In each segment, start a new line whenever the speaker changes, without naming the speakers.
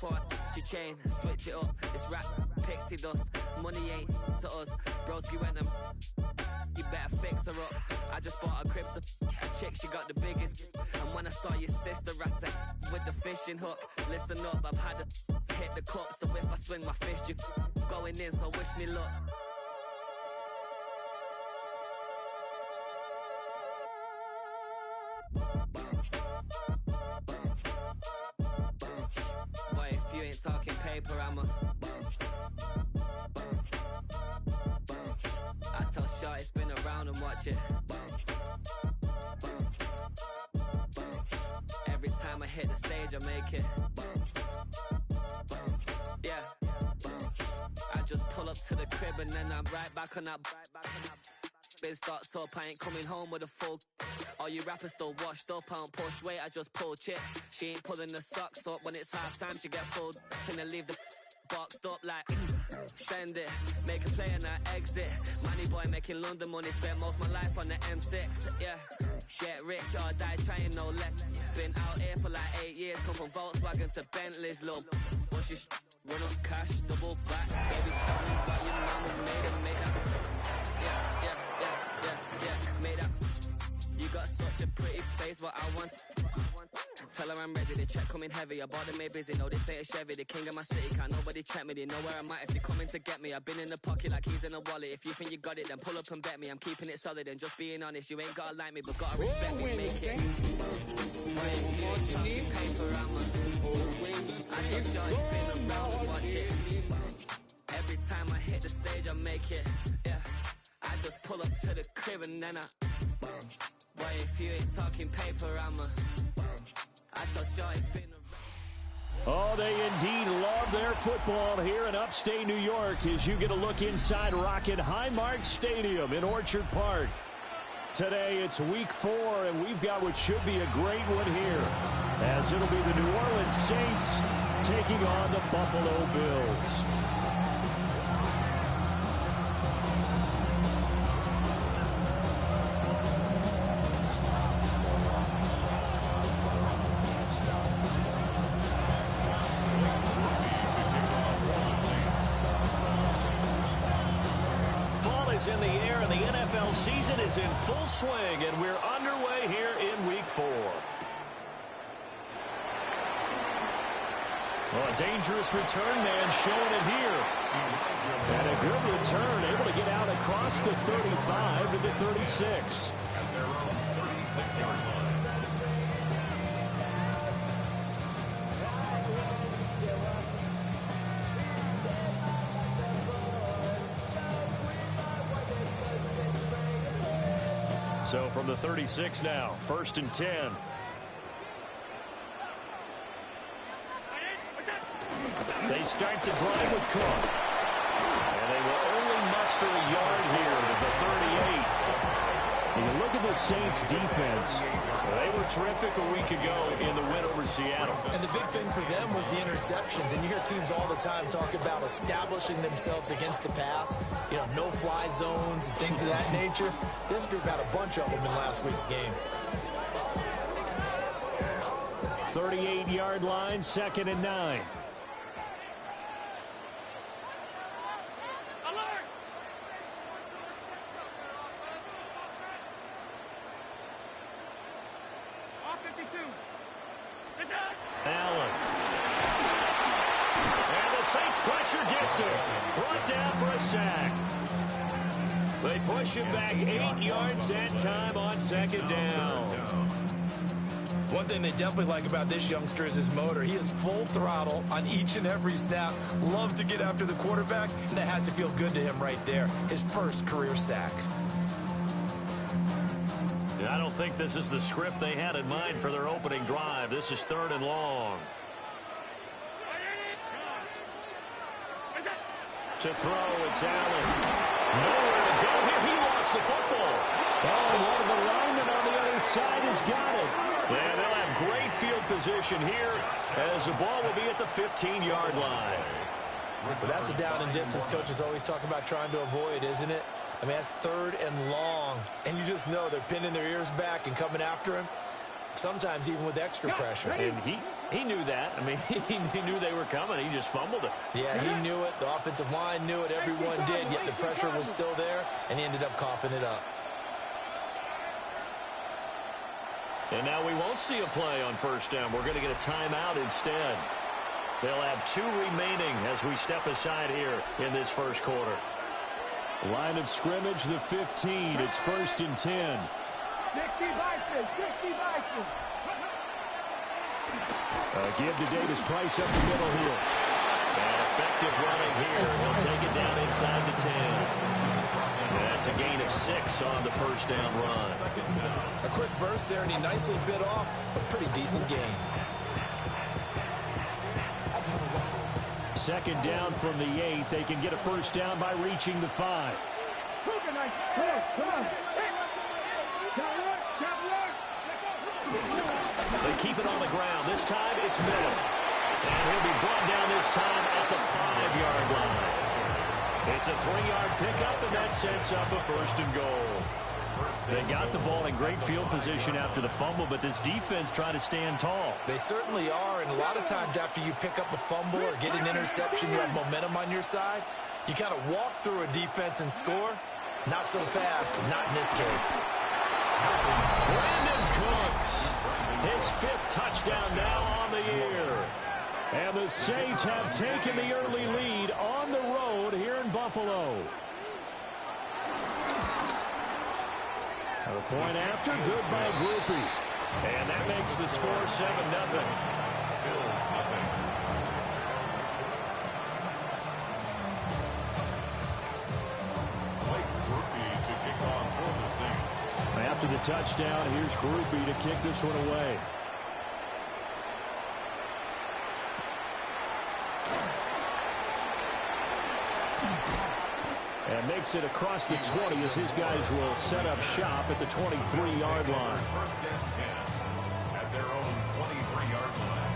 before I chain, switch it up. This rap pixie dust, money ain't to us. Broski went and you better fix her up. I just bought a crib to a chick, she got the biggest. And when I saw your sister at with the fishing hook, listen up, I've had to hit the cup. So if I swing my fist, you going in, so wish me luck. Boy, if you ain't talking paper, I'm a I tell Shorty spin around and watch it. Every time I hit the stage, I make it. Yeah. I just pull up to the crib and then I'm right back on that. Been stocked up, I ain't coming home with a full. All you rappers still washed up, I don't push weight, I just pull chips. She ain't pulling the socks up, when it's half time she get full. Finna leave the boxed up like send it, make a play and I exit. Money boy making London money, spent most of my life on the M6. Yeah, get rich or die trying, no let. Been out here for like 8 years, come from Volkswagen to Bentley's, little bushy run up cash, double back. Baby, show me what your mama made it, made up. Yeah, made up. You got such a pretty face, what I want. Tell her I'm ready, the check coming heavy. I bought them made busy, no, they say it's Chevy. The king of my city, can't nobody check me. They know where I'm at if they coming to get me. I've been in the pocket like he's in a wallet. If you think you got it, then pull up and bet me. I'm keeping it solid and just being honest. You ain't gotta like me, but gotta respect me, make it. Wait, you ain't talking paper, I'm a I just shot spin around and watch it. Every time I hit the stage, I make it. Yeah, I just pull up to the crib and then I Boy, if you ain't talking paper, I'm a I tell Shorty spin around.
Oh, they indeed love their football here in upstate New York as you get a look inside Rocket Highmark Stadium in Orchard Park. Today it's week 4, and we've got what should be a great one here, as it'll be the New Orleans Saints taking on the Buffalo Bills. In the air, and the NFL season is in full swing, and we're underway here in week 4. Well, a dangerous return man showing it here. And a good return, able to get out across the 35 to the 36. At their own 36-yard line. So from the 36 now, 1st and 10. They start the drive with Cook. And they will only muster a yard here to the 38. And you look at the Saints defense. They were terrific a week ago in the win over Seattle.
And the big thing for them was the interceptions. And you hear teams all the time talk about establishing themselves against the pass. You know, no-fly zones and things of that nature. This group had a bunch of them in last week's game.
38-yard line, 2nd and 9. Allen. And the Saints pressure gets him. Brought down for a sack. They push him back 8 yards that time on 2nd down.
One thing they definitely like about this youngster is his motor. He is full throttle on each and every snap. Loves to get after the quarterback, and that has to feel good to him right there. His first career sack.
I don't think this is the script they had in mind for their opening drive. This is 3rd and long. To throw, it's Allen. Nowhere to go here. He lost the football. Oh, one of the linemen on the other side has got it. And they'll have great field position here as the ball will be at the 15-yard line.
But that's a down and distance coaches always talk about trying to avoid, isn't it? I mean, that's 3rd and long, and you just know they're pinning their ears back and coming after him. sometimes even with extra pressure.
And he knew that. I mean, he knew they were coming. He just fumbled it.
Yeah, he knew it. The offensive line knew it. Everyone did, yet the pressure was still there, and he ended up coughing it up.
And now we won't see a play on first down. We're going to get a timeout instead. They'll have 2 remaining as we step aside here in this first quarter. Line of scrimmage, the 15. It's 1st and 10.
60 Bison.
Give to Davis Price up the middle here. And effective running here. He'll take it down inside the 10. That's a gain of 6 on the first down run.
A quick burst there, and he nicely bit off a pretty decent gain.
2nd down from the 8. They can get a first down by reaching the 5. They keep it on the ground. This time it's Miller. And he'll be brought down this time at the 5-yard line. It's a 3-yard pickup, and that sets up a 1st and goal. They got the ball in great field position after the fumble, but this defense tried to stand tall.
They certainly are, and a lot of times after you pick up a fumble or get an interception, you have momentum on your side. You kind of walk through a defense and score. Not so fast, not in this case.
Brandon Cooks, his 5th touchdown now on the year. And the Saints have taken the early lead on the road here in Buffalo. A point after, good by Groupie. And that makes the score 7-0. After the touchdown, here's Groupie to kick this one away. And makes it across the 20 as his guys will set up shop at the 23-yard line.
1st and 10 at their own 23-yard line.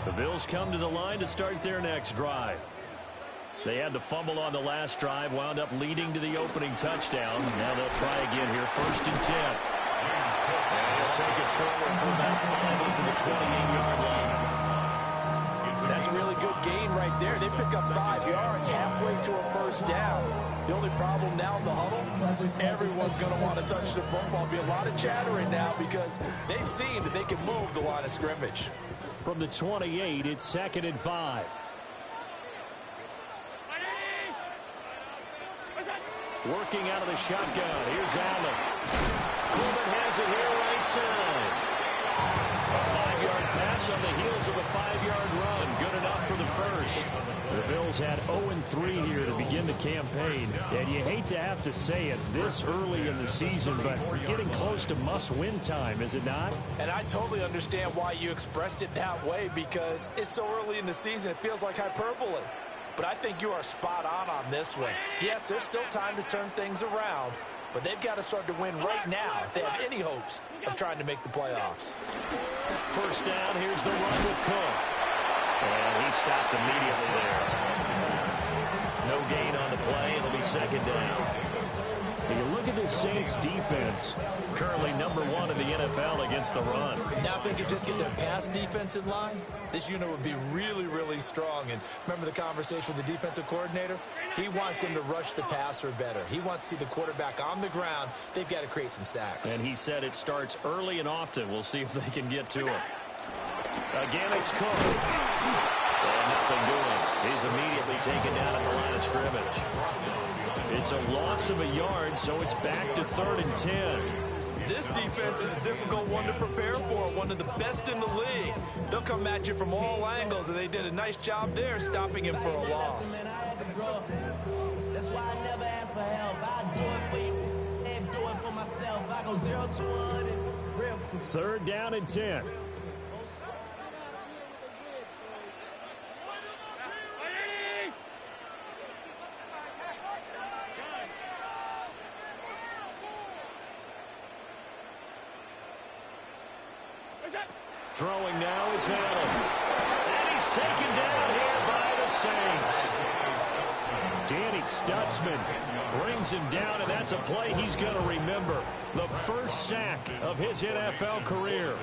The Bills come to the line to start their next drive. They had the fumble on the last drive, wound up leading to the opening touchdown. Now they'll try again here, 1st and 10. And he'll take it forward for about 5 to the 28-yard line.
That's a really good gain right there. They pick up 5 yards halfway to a 1st down. The only problem now in the huddle, everyone's going to want to touch the football. Be a lot of chattering now because they've seen that they can move the line of scrimmage.
From the 28, it's 2nd and 5. Working out of the shotgun. Here's Allen. Coleman has it here right side. A 5-yard pass on the heels of a 5-yard run. Good enough for the first. The Bills had 0-3 here to begin the campaign. And you hate to have to say it this early in the season, but we're getting close to must-win time, is it not?
And I totally understand why you expressed it that way because it's so early in the season, it feels like hyperbole. But I think you are spot on this one. Yes, there's still time to turn things around, but they've got to start to win right now if they have any hopes of trying to make the playoffs.
1st down, here's the run with Cook. And he stopped immediately there. No gain on the play. It'll be 2nd down. When you look at the Saints defense, currently #1 in the NFL against the run.
Now if they could just get their pass defense in line, this unit would be really, really strong. And remember the conversation with the defensive coordinator? He wants them to rush the passer better. He wants to see the quarterback on the ground. They've got to create some sacks.
And he said it starts early and often. We'll see if they can get to him. Again, it's Cook. And nothing doing. He's immediately taken down at the line of scrimmage. It's a loss of a yard, so it's back to 3rd and 10.
This defense is a difficult one to prepare for, one of the best in the league. They'll come at you from all angles, and they did a nice job there stopping him for a loss.
That's why I never ask for help. I do it for you and do it for myself. I go 0 to 100 real quick.
3rd down and 10. Throwing now is Allen. And he's taken down here by the Saints. Danny Stutzman brings him down, and that's a play he's going to remember. The first sack of his NFL career.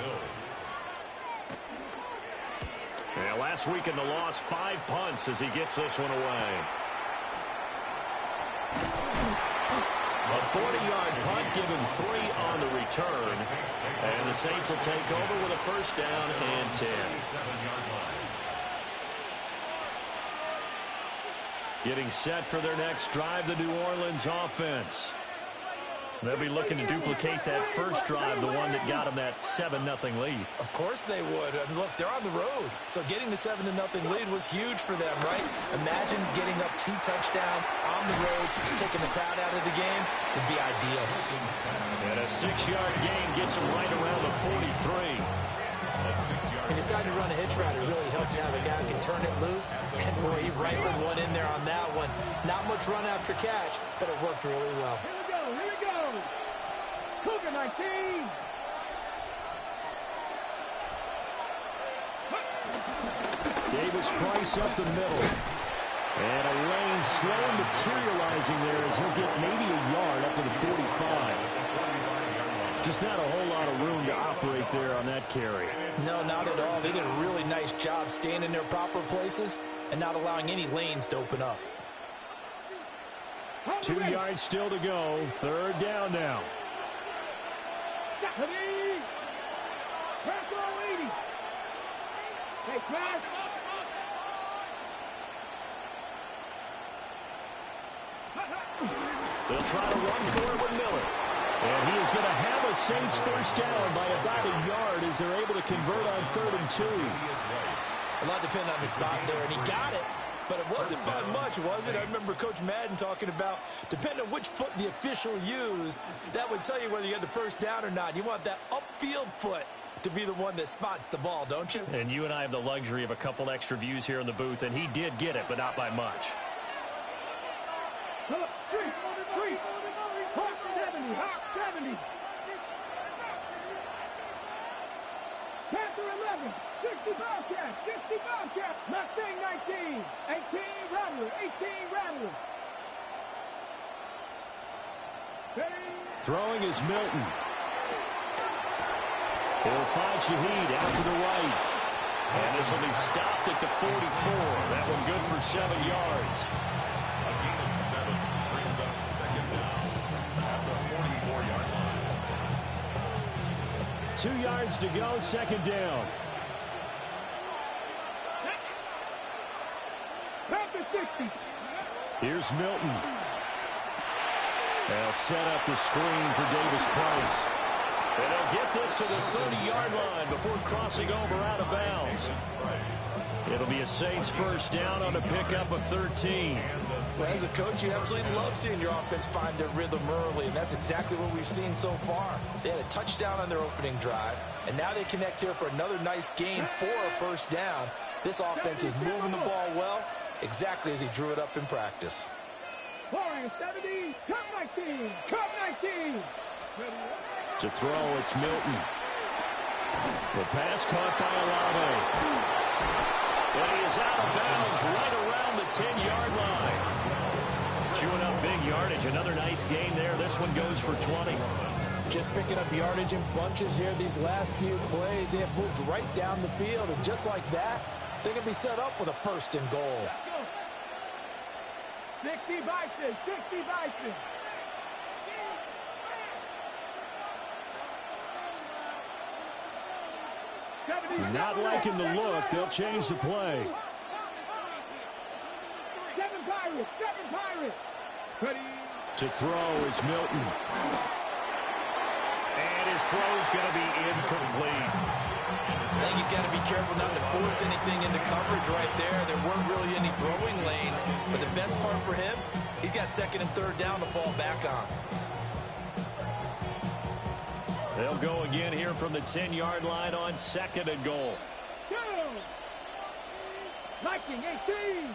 And last week in the loss, 5 punts as he gets this one away. A 40-yard punt, given 3 on the return. And the Saints will take over with a first down and 10. Getting set for their next drive, the New Orleans offense. They'll be looking to duplicate that first drive, the one that got them that 7-0 lead.
Of course they would. And look, they're on the road. So getting the 7-0 lead was huge for them, right? Imagine getting up 2 touchdowns on the road, taking the crowd out of the game. Would be ideal.
And a 6-yard gain gets them right around the 43.
He decided to run a hitch route. It really helped to have a guy who can turn it loose. And, boy, he rifled one in there on that one. Not much run after catch, but it worked really well.
Here we go. Cougar 19.
Davis Price up the middle. And a lane slow materializing there as he'll get maybe a yard up to the 45. Just not a whole lot of room to operate there on that carry.
No, not at all. They did a really nice job staying in their proper places and not allowing any lanes to open up.
2 yards still to go. Third down now.
Hey, Crash.
They'll try to run for it with Miller. And he is going to have a Saints first down by about a yard as they're able to convert on 3rd and 2.
A lot depended on the spot there, and he got it. But it wasn't by much, was it? I remember Coach Madden talking about, depending on which foot the official used, that would tell you whether you had the first down or not. You want that upfield foot to be the one that spots the ball, don't you?
And you and I have the luxury of a couple extra views here in the booth, and he did get it, but not by much.
70. 70. Panther 11. 60 Bobcat. 60 Bobcat. Mustang 19. 18 Rattler. 18 Rattler.
Throwing is Milton. He'll find Shaheed out to the right. And this will be stopped at the 44. That one good for 7 yards.
A gain of 7 brings up second down at the 44-yard line.
2 yards to go, second down.
Panther 60.
Here's Milton. They'll set up the screen for Davis Price. And they'll get this to the 30-yard line before crossing over out of bounds. It'll be a Saints first down on a pickup of 13.
Well, as a coach, you absolutely love seeing your offense find their rhythm early, and that's exactly what we've seen so far. They had a touchdown on their opening drive, and now they connect here for another nice gain for a first down. This offense is moving the ball well, exactly as he drew it up in practice.
Warriors 70. Cup 19. Cup 19.
To throw, it's Milton. The pass caught by Olave. And he is out of bounds right around the 10-yard line. Chewing up big yardage. Another nice gain there. This one goes for 20.
Just picking up yardage in bunches here these last few plays. They have moved right down the field, and just like that, they can be set up with a first and goal.
60 Bison. 60 Bison.
Not liking the look. They'll change the play.
7 Pirates. 7 Pirates. Ready.
To throw is Milton. And his throw's going to be incomplete.
I think he's got to be careful not to force anything into coverage right there. There weren't really any throwing lanes, but the best part for him, he's got 2nd and 3rd down to fall back on.
They'll go again here from the 10-yard line on 2nd and goal.
Go. Viking 18.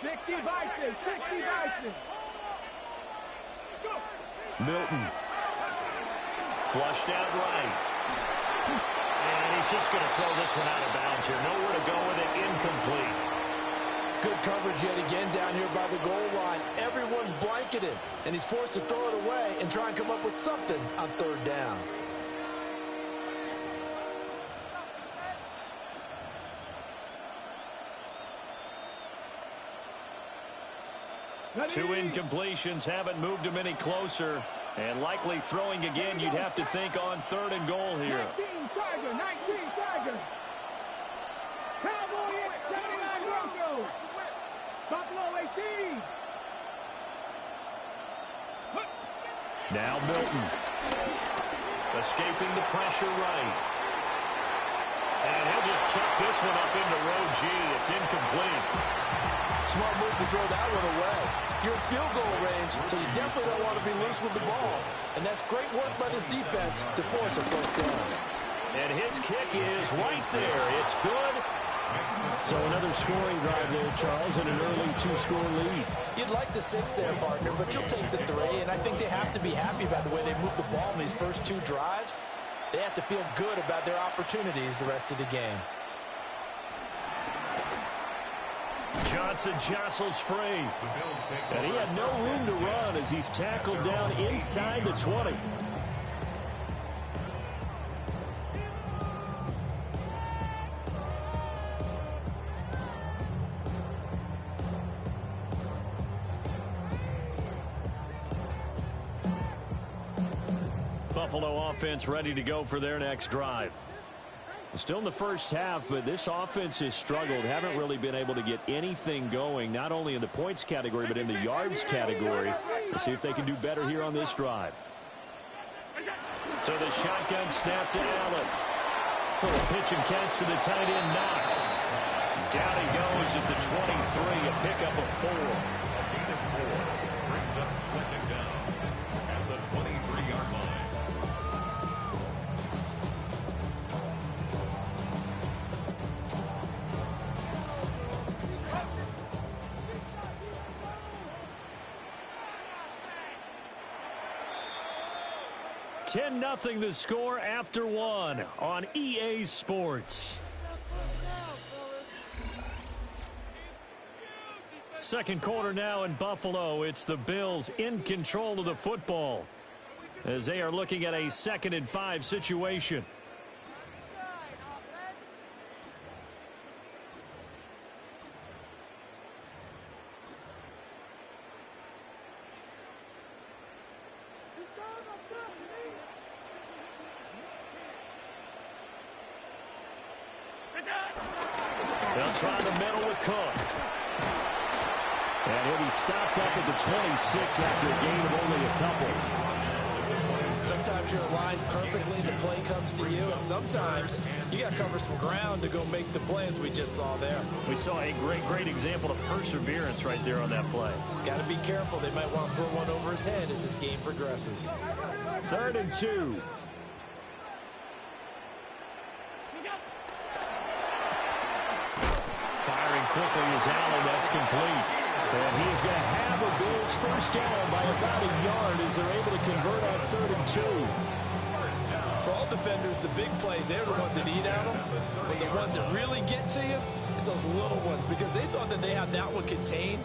60 Bison. 60 Bison.
Milton. Flushed out right. And he's just going to throw this one out of bounds here. Nowhere to go with it. Incomplete.
Good coverage yet again down here by the goal line. Everyone's blanketed, and he's forced to throw it away and try and come up with something on third down.
Two incompletions haven't moved him any closer. And likely throwing again, you'd have to think on third and goal here.
19 Tiger, 19 Tiger. Cowboy 79 Broncos. Buffalo 18.
Now Milton. Escaping the pressure right. And he'll just chuck this one up into row G. It's incomplete.
Smart move to throw that one away. You're in field goal range, so you definitely don't want to be loose with the ball. And that's great work by this defense to force a first down.
And his kick is right there. It's good. So another scoring drive there, Charles, and an early two-score lead.
You'd like the 6 there, partner, but you'll take the 3. And I think they have to be happy about the way they moved the ball in these first 2 drives. They have to feel good about their opportunities the rest of the game.
Johnson jostles free. And he had no room to run as he's tackled down inside the 20. Buffalo offense ready to go for their next drive. Still in the first half, but this offense has struggled. Haven't really been able to get anything going, not only in the points category, but in the yards category. Let's see if they can do better here on this drive. So the shotgun snap to Allen. Little pitch and catch to the tight end, Knox. Down he goes at the 23, a pickup of 4.
Brings up second down at the 23-yard line.
Nothing the score after 1 on EA Sports. Second quarter now in Buffalo. It's the Bills in control of the football as they are looking at a 2nd and 5 situation. They'll try the middle with Cook. And he'll be stopped up at the 26 after a gain of only a couple.
Sometimes you're aligned perfectly, the play comes to you, and sometimes you got to cover some ground to go make the play, as we just saw there.
We saw a great example of perseverance right there on that play.
Got to be careful. They might want to throw one over his head as this game progresses.
3rd and 2. Firing quickly is Allen. That's complete. And he is going to have a Bills first down by about a yard as they're able to convert on 3rd and 2.
For all defenders, the big plays, they're the ones that eat at them. But the ones that really get to you, it's those little ones, because they thought that they had that one contained.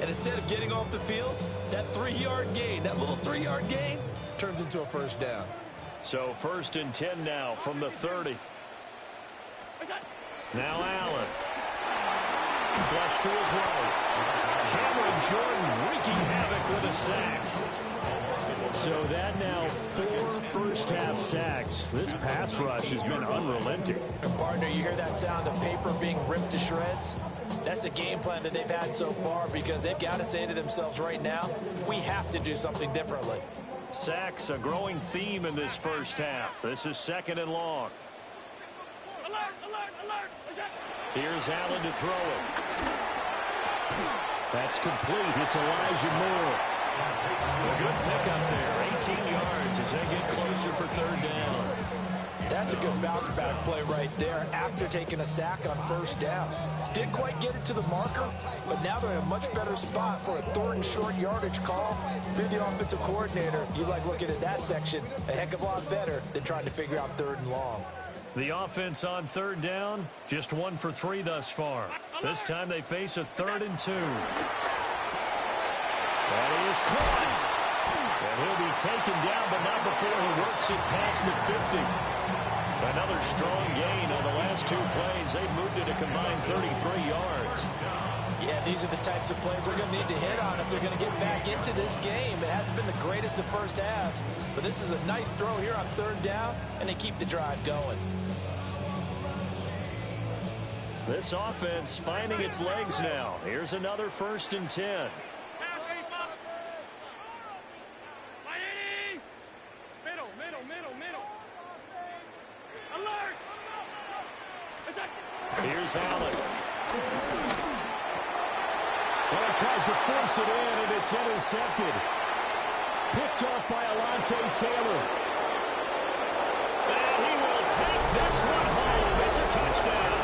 And instead of getting off the field, that 3-yard gain, that little 3-yard gain, turns into a first down.
So 1st and 10 now from the 30. Now Allen. Flush to his right. Cameron Jordan wreaking havoc with a sack. So that now 4 first-half sacks. This pass rush has been unrelenting.
And partner, you hear that sound of paper being ripped to shreds? That's the game plan that they've had so far, because they've got to say to themselves right now, we have to do something differently.
Sacks, a growing theme in this first half. This is 2nd and long. Here's Allen to throw it. That's complete. It's Elijah Moore. A good pickup there. 18 yards as they get closer for 3rd down.
That's a good bounce-back play right there after taking a sack on 1st down. Didn't quite get it to the marker, but now they're in a much better spot for a 3rd and short yardage call. If you're the offensive coordinator, you like looking at that section a heck of a lot better than trying to figure out 3rd and long.
The offense on third down, just 1 for 3 thus far. This time they face a 3rd and 2. That is caught. And he'll be taken down, but not before he works it past the 50. Another strong gain on the last 2 plays. They've moved it a combined 33 yards.
Yeah, these are the types of plays they're going to need to hit on if they're going to get back into this game. It hasn't been the greatest of first halves, but this is a nice throw here on 3rd down, and they keep the drive going.
This offense finding its legs now. Here's another 1st and 10. Here's Allen.
Well, he tries to force it in, and it's intercepted. Picked off by Alontae Taylor.
And he will take this one home. It's a touchdown.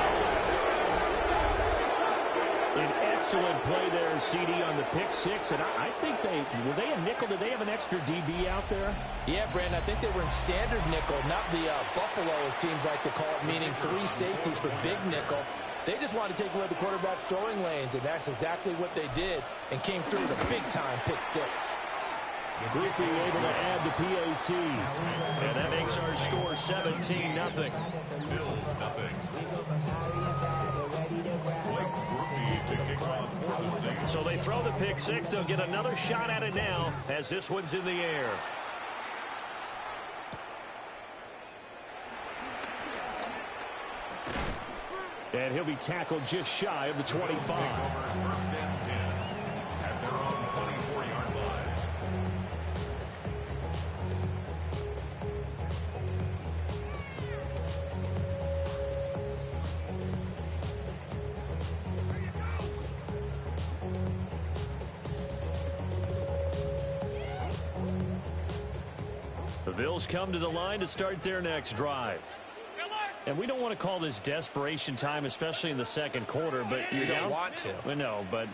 An excellent play there, CD, on the pick 6. And I think were they a nickel? Did they have an extra DB out there?
Yeah, Brandon, I think they were in standard nickel, not the Buffalo, as teams like to call it, meaning 3 safeties for big nickel. They just wanted to take away the quarterback's throwing lanes, and that's exactly what they did, and came through with a big-time pick 6.
Groupie able to add the PAT. And that makes our score 17-0.
Bills, nothing. Blake Groupie to kick off for the Saints.
So they throw the pick 6. They'll get another shot at it now as this one's in the air.
And he'll be tackled just shy of the 25.
First and 10 at their own 24-yard line.
The Bills come to the line to start their next drive. And we don't want to call this desperation time, especially in the second quarter, but
You don't want to.
Well, no, but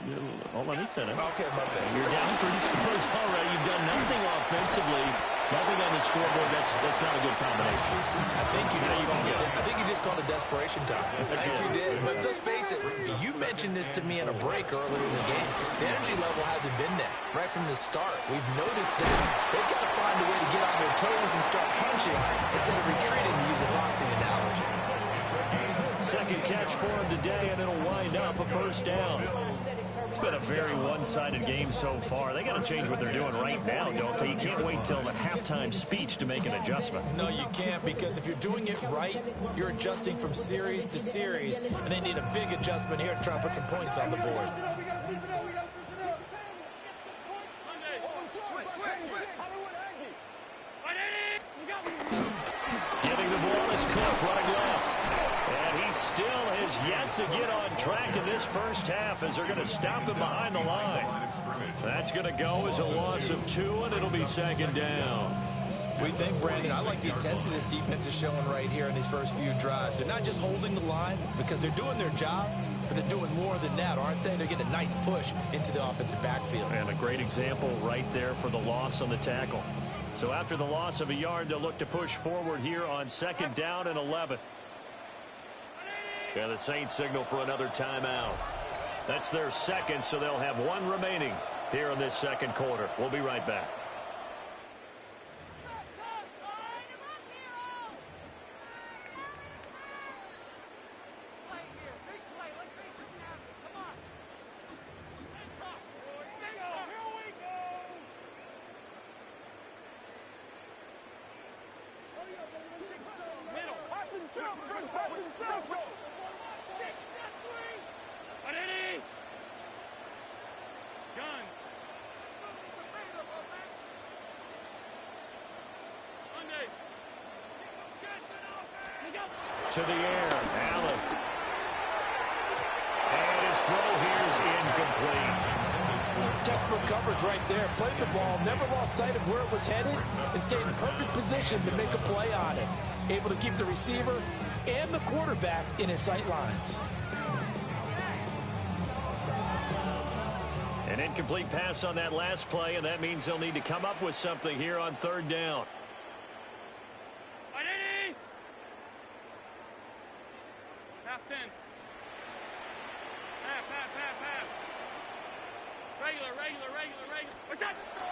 let me finish.
Okay, my bad.
You're down 3 scores already. You've done nothing offensively, nothing on the scoreboard. That's not a good combination.
I think you just called it desperation time. I think you did. But let's face it, you mentioned this to me in a break earlier in the game. The energy level hasn't been there right from the start. We've noticed that they've got to find a way to get on their toes and start punching instead of retreating, to use a boxing analogy.
Second catch for him today, and it'll wind up a first down. It's been a very one-sided game so far. They got to change what they're doing right now, don't they? You can't wait till the halftime speech to make an adjustment.
No, you can't, because if you're doing it right, you're adjusting from series to series, and they need a big adjustment here to try and put some points on the board.
Getting the ball is Cook running left. And he still has yet to get on track in this first half as they're going to stop him behind the line. That's going to go as a loss of 2, and it'll be second down.
We think, Brandon, I like the intensity this defense is showing right here in these first few drives. They're not just holding the line because they're doing their job, but they're doing more than that, aren't they? They're getting a nice push into the offensive backfield.
And a great example right there for the loss on the tackle. So after the loss of a yard, they'll look to push forward here on second down and 11. Yeah, the Saints signal for another timeout. That's their second, so they'll have 1 remaining here in this second quarter. We'll be right back. To the air, Allen. And his throw here is incomplete.
Textbook coverage right there. Played the ball, never lost sight of where it was headed, and stayed in perfect position to make a play on it. Able to keep the receiver and the quarterback in his sight lines.
An incomplete pass on that last play, and that means they'll need to come up with something here on third down.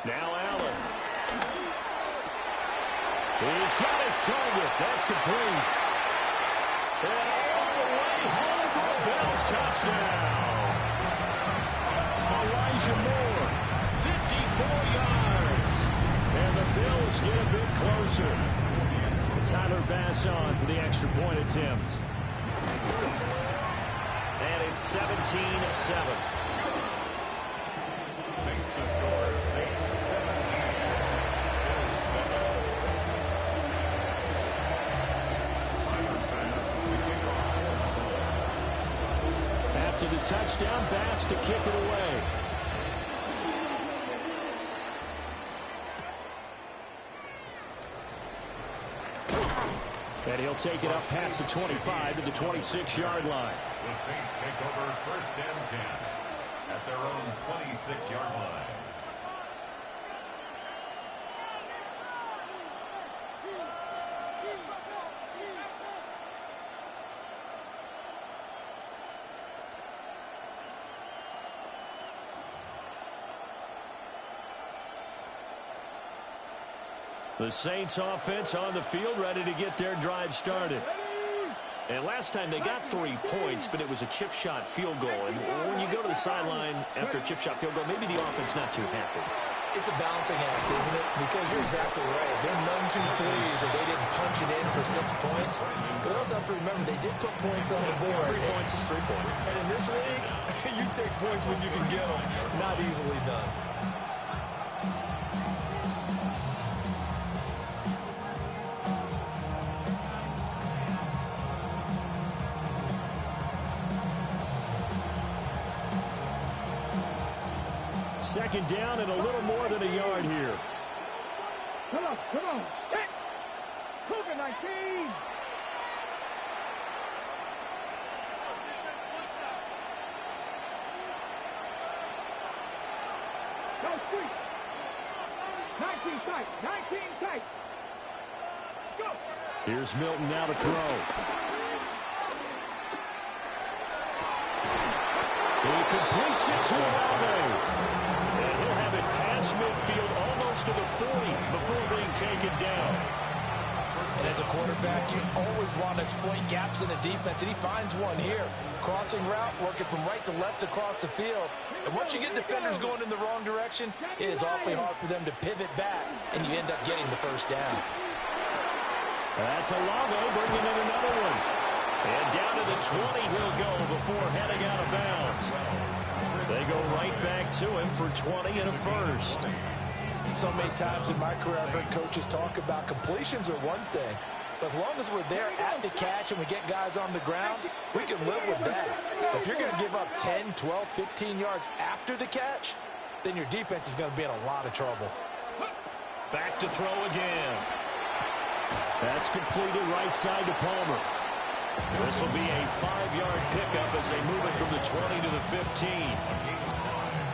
Now Allen. He's got his target. That's complete. And all the way home for a Bills touchdown. Elijah Moore, 54 yards. And the Bills get a bit closer. Tyler Bass on for the extra point attempt. And it's 17-7.
Makes the score Saints 17, Bills 7. Tyler Bass to kick off.
After the touchdown, Bass to kick it away. And he'll take it up past the 25 to the 26-yard line.
The Saints take over 1st and 10 at their own 26-yard line.
The Saints offense on the field, ready to get their drive started. And last time they got 3 points, but it was a chip shot field goal. And when you go to the sideline after a chip shot field goal, maybe the offense not too happy.
It's a balancing act, isn't it? Because you're exactly right. They're none too pleased that they didn't punch it in for 6 points. But also have to remember, they did put points on the board.
3 points is 3 points.
And in this league, you take points when you can get them. Not easily done.
Second down and a little more than a yard here.
Come on. Hit. COVID-19. Go free. 19 tight. 19 tight. Let's go.
Here's Milton now to throw. He completes it to Olave. And he'll have it past midfield almost to the 40 before being taken down.
And as a quarterback, you always want to exploit gaps in the defense, and he finds one here. Crossing route, working from right to left across the field. And once you get defenders going in the wrong direction, it is awfully hard for them to pivot back, and you end up getting the first down.
That's Olave bringing in another one. And down to the 20 he'll go before heading out of bounds. They go right back to him for 20 and a first.
So many times in my career, I've heard coaches talk about completions are one thing. But as long as we're there at the catch and we get guys on the ground, we can live with that. But if you're going to give up 10, 12, 15 yards after the catch, then your defense is going to be in a lot of trouble.
Back to throw again. That's completed right side to Palmer. This will be a 5-yard pickup as they move it from the 20 to the 15.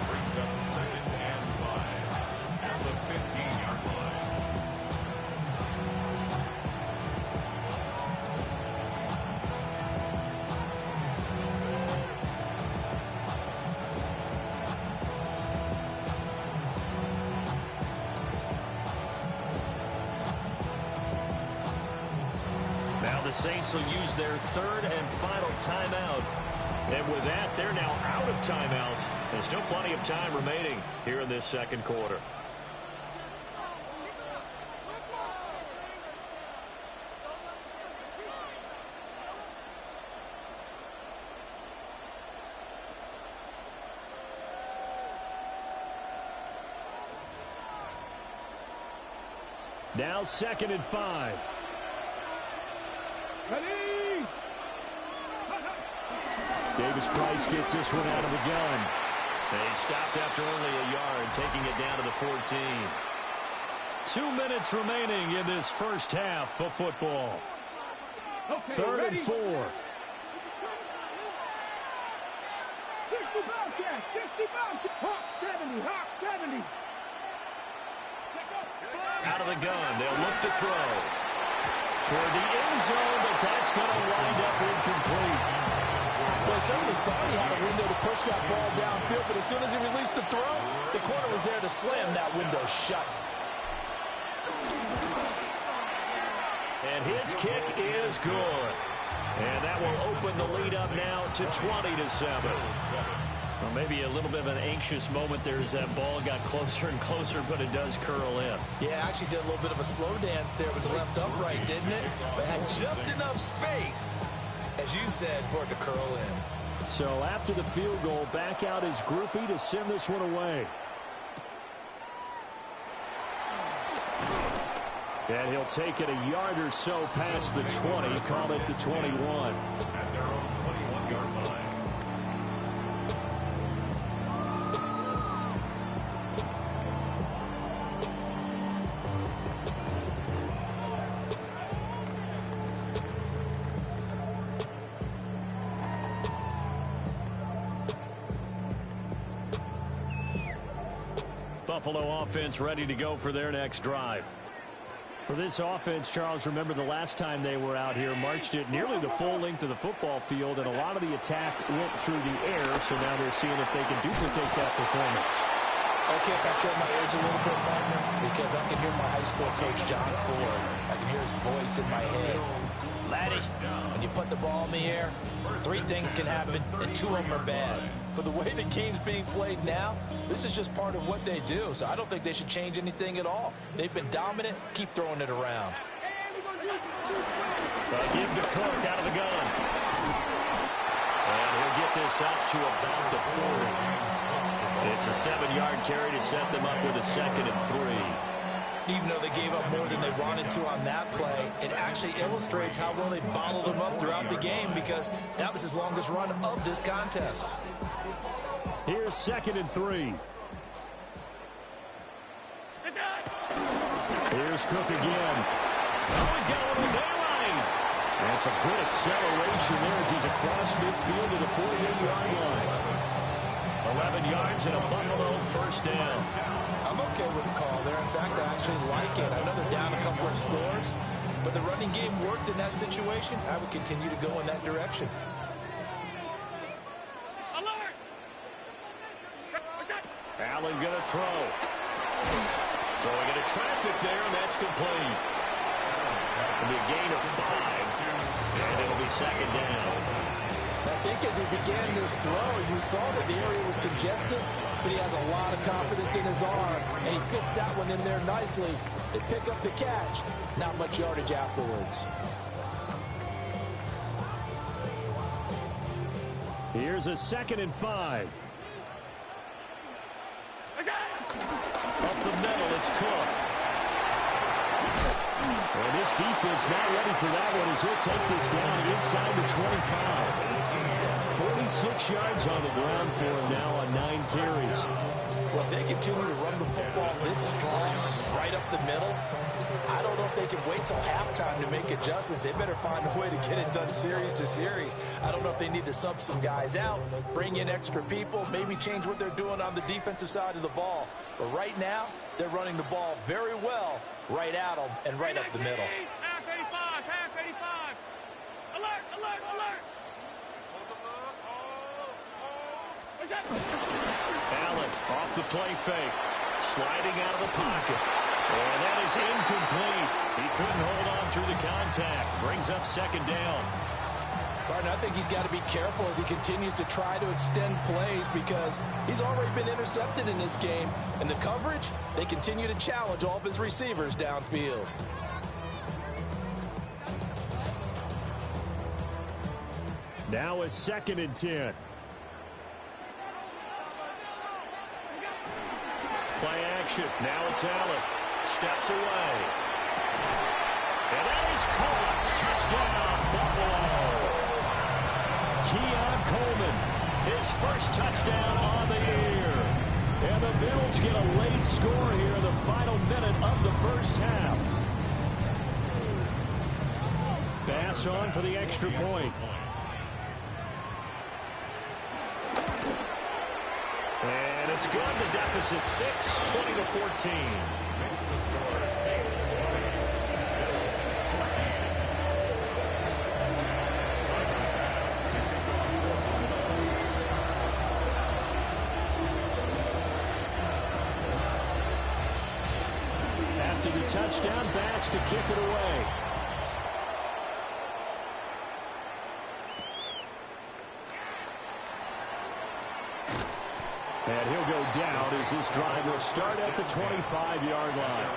Brings up 2nd and 5 at the 15-yard line.
Now the Saints will use their 3rd and final timeout. And with that, they're now out of timeouts. There's still plenty of time remaining here in this second quarter. Now 2nd and 5.
Ready.
Davis Price gets this one out of the gun. They stopped after only a yard, taking it down to the 14. 2 minutes remaining in this first half of football.
Okay,
3rd
ready.
and 4.
60 Bobcats. 60 Bobcats. Hawk 70. Hawk 70.
Out of the gun, they'll look to throw. Toward the end zone, but that's going to wind up incomplete.
Well, certainly thought he had a window to push push that ball downfield, but as soon as he released the throw, the corner was there to slam that window shut.
And his kick is good. And that will open the lead up now to 20-7. Well, maybe a little bit of an anxious moment there as that ball got closer and closer, but it does curl in.
Yeah, actually did a little bit of a slow dance there with the left upright, didn't it? But had just enough space, as you said, for it to curl in.
So after the field goal, back out his groupie to send this one away. And he'll take it a yard or so past the 20, call it the 21.
At their own 21-yard line.
Buffalo offense ready to go for their next drive. For this offense, Charles, remember the last time they were out here, marched it nearly the full length of the football field, and a lot of the attack went through the air, so now they're seeing if they can duplicate that performance.
Okay, if I show my age a little bit, partner, because I can hear my high school coach, John Ford. I can hear his voice in my head. Laddie, when you put the ball in the air, 3 things can happen, and 2 of them are bad. For the way the game's being played now, this is just part of what they do, so I don't think they should change anything at all. They've been dominant. Keep throwing it around.
Give the Cook out of the gun. And he'll get this up to about the 40. It's a 7-yard carry to set them up with a 2nd and 3.
Even though they gave up more than they wanted to on that play, it actually illustrates how well they bottled him up throughout the game, because that was his longest run of this contest.
Here's 2nd and 3. Here's Cook again. Oh, he's got one with daylight. That's a good acceleration there as he's across midfield to the 48-yard line. 11 yards and a Buffalo first down.
I'm okay with the call there. In fact, I actually like it. I know they're down a couple of scores, but the running game worked in that situation. I would continue to go in that direction.
Alert!
Allen going to throw. Throwing into traffic there, and that's complete. It'll be a gain of 5, and it'll be 2nd down.
I think as he began this throw, you saw that the area was congested, but he has a lot of confidence in his arm, and he fits that one in there nicely. They pick up the catch. Not much yardage afterwards.
Here's a 2nd and 5. Up the middle, it's Cook. And this defense not ready for that one as he'll take this down inside the 25. 46 yards on the ground for him now on 9 carries.
Well, if they continue to run the football this strong, right up the middle, I don't know if they can wait till halftime to make adjustments. They better find a way to get it done series to series. I don't know if they need to sub some guys out, bring in extra people, maybe change what they're doing on the defensive side of the ball. But right now, they're running the ball very well right at them and right up the middle.
Half 85, half 85. Alert, alert, alert.
Allen off the play fake, sliding out of the pocket. And that is incomplete. He couldn't hold on through the contact. Brings up 2nd down.
Martin, I think he's got to be careful as he continues to try to extend plays, because he's already been intercepted in this game. And the coverage, they continue to challenge all of his receivers downfield.
Now a 2nd and 10. Play action. Now it's Allen. Steps away. And that is caught. Touchdown, Buffalo. Keon Coleman, his first touchdown on the year. And the Bills get a late score here in the final minute of the first half. Bass on for the extra point. And it's good. The deficit 6, 20-14.
Makes the score 6, 20. Bills 14.
after the touchdown pass to kick it away. And he'll go down as this drive will start at the 25-yard line.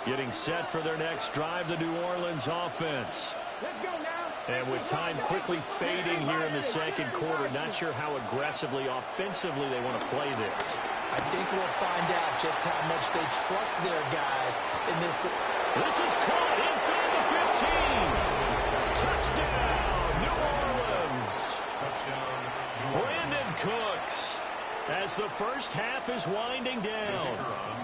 Getting set for their next drive, the New Orleans offense. And with time quickly fading here in the second quarter, not sure how aggressively, offensively they want to play this.
I think we'll find out just how much they trust their guys in this.
This is caught inside the 15. Touchdown, New Orleans. Brandon Cooks. As the first half is winding down.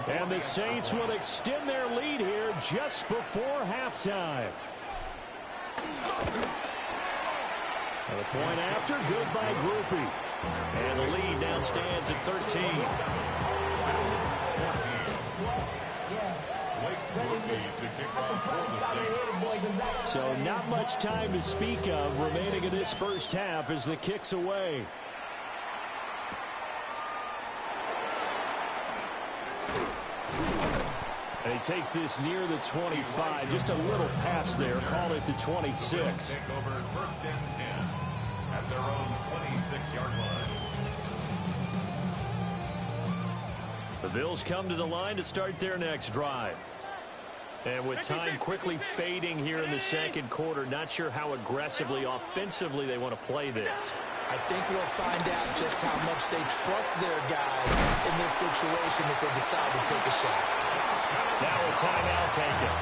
And the Saints will extend their lead here just before halftime. And the point after, good by Groupie. And the lead now stands at 13. So not much time to speak of remaining in this first half as the kick's away. And he takes this near the 25, just a little pass there, call it the 26.
Take over first and 10 at their own 26-yard line.
The Bills come to the line to start their next drive. And with time quickly fading here in the second quarter, not sure how aggressively, offensively they want to play this.
I think we'll find out just how much they trust their guys in this situation if they decide to take a shot.
Now a timeout taken.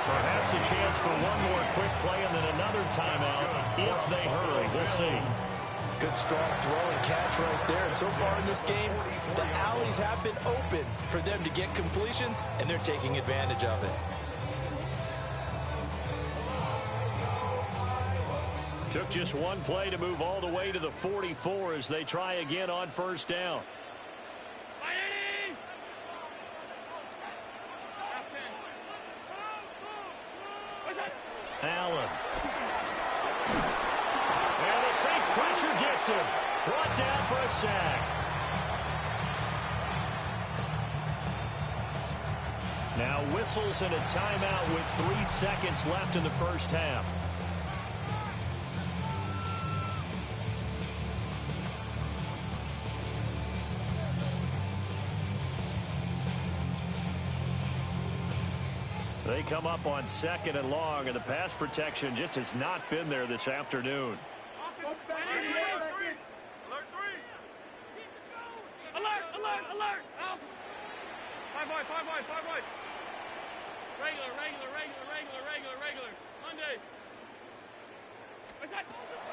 Perhaps a chance for one more quick play and then another timeout if they hurry. We'll see.
Good strong throw and catch right there. And so far in this game, the alleys have been open for them to get completions, and they're taking advantage of it.
Took just one play to move all the way to the 44 as they try again on first down. Allen. And the Saints pressure gets him. Brought down for a sack. Now whistles and a timeout with 3 seconds left in the first half. They come up on second and long, and the pass protection just has not been there this afternoon.
Alert 3! Alert! Out! 5 wide. Regular. Monday.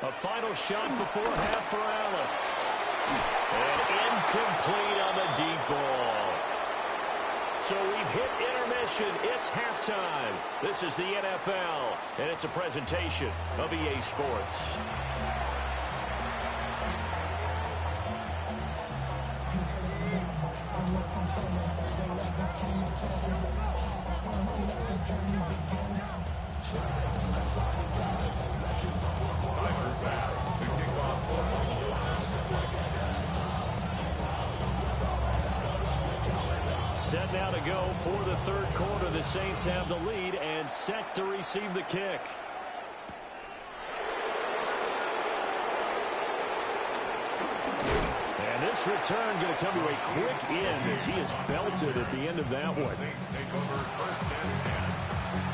A final shot before half for Allen. And incomplete on the deep ball. So we've hit intermission. It's halftime. This is the NFL, and it's a presentation of EA Sports.
Timer fast to kick off football.
Set now to go for the third quarter. The Saints have the lead and set to receive the kick. And this return going to come to a quick end as he is belted at the end of that one.
The Saints take over first and 10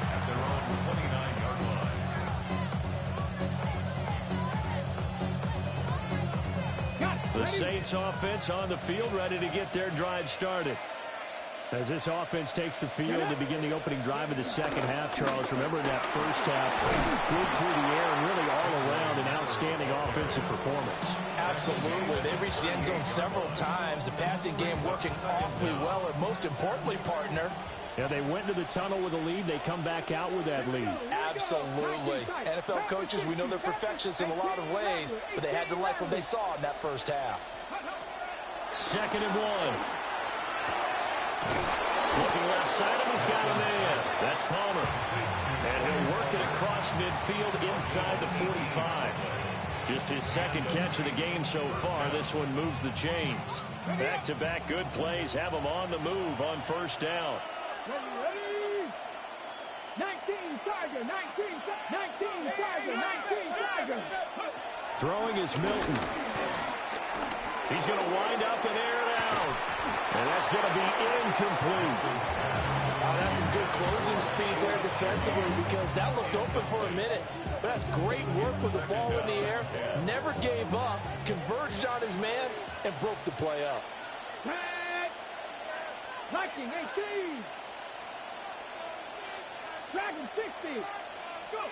at their own 29-yard line.
The Saints offense on the field, ready to get their drive started. As this offense takes the field to begin the opening drive of the second half, Charles, remember that first half, good through the air and really all around an outstanding offensive performance.
Absolutely. They reached the end zone several times. The passing game working awfully well, and most importantly, partner.
Yeah, they went to the tunnel with a lead. They come back out with that lead.
Absolutely. NFL coaches, we know they're perfectionists in a lot of ways, but they had to like what they saw in that first half.
2nd and 1. Looking left side, and he's got a man. That's Palmer. And he'll work it across midfield inside the 45. Just his second catch of the game so far. This one moves the chains. Back-to-back good plays have him on the move on first down.
Ready? 19 Tiger, 19 Tiger, 19 Tiger.
Throwing is Milton. He's going to wind up and air it out. And that's going to be incomplete.
Oh, that's some good closing speed there defensively because that looked open for a minute. But that's great work with the ball in the air. Never gave up, converged on his man, and broke the play up.
Viking 18. Dragon 60. Go.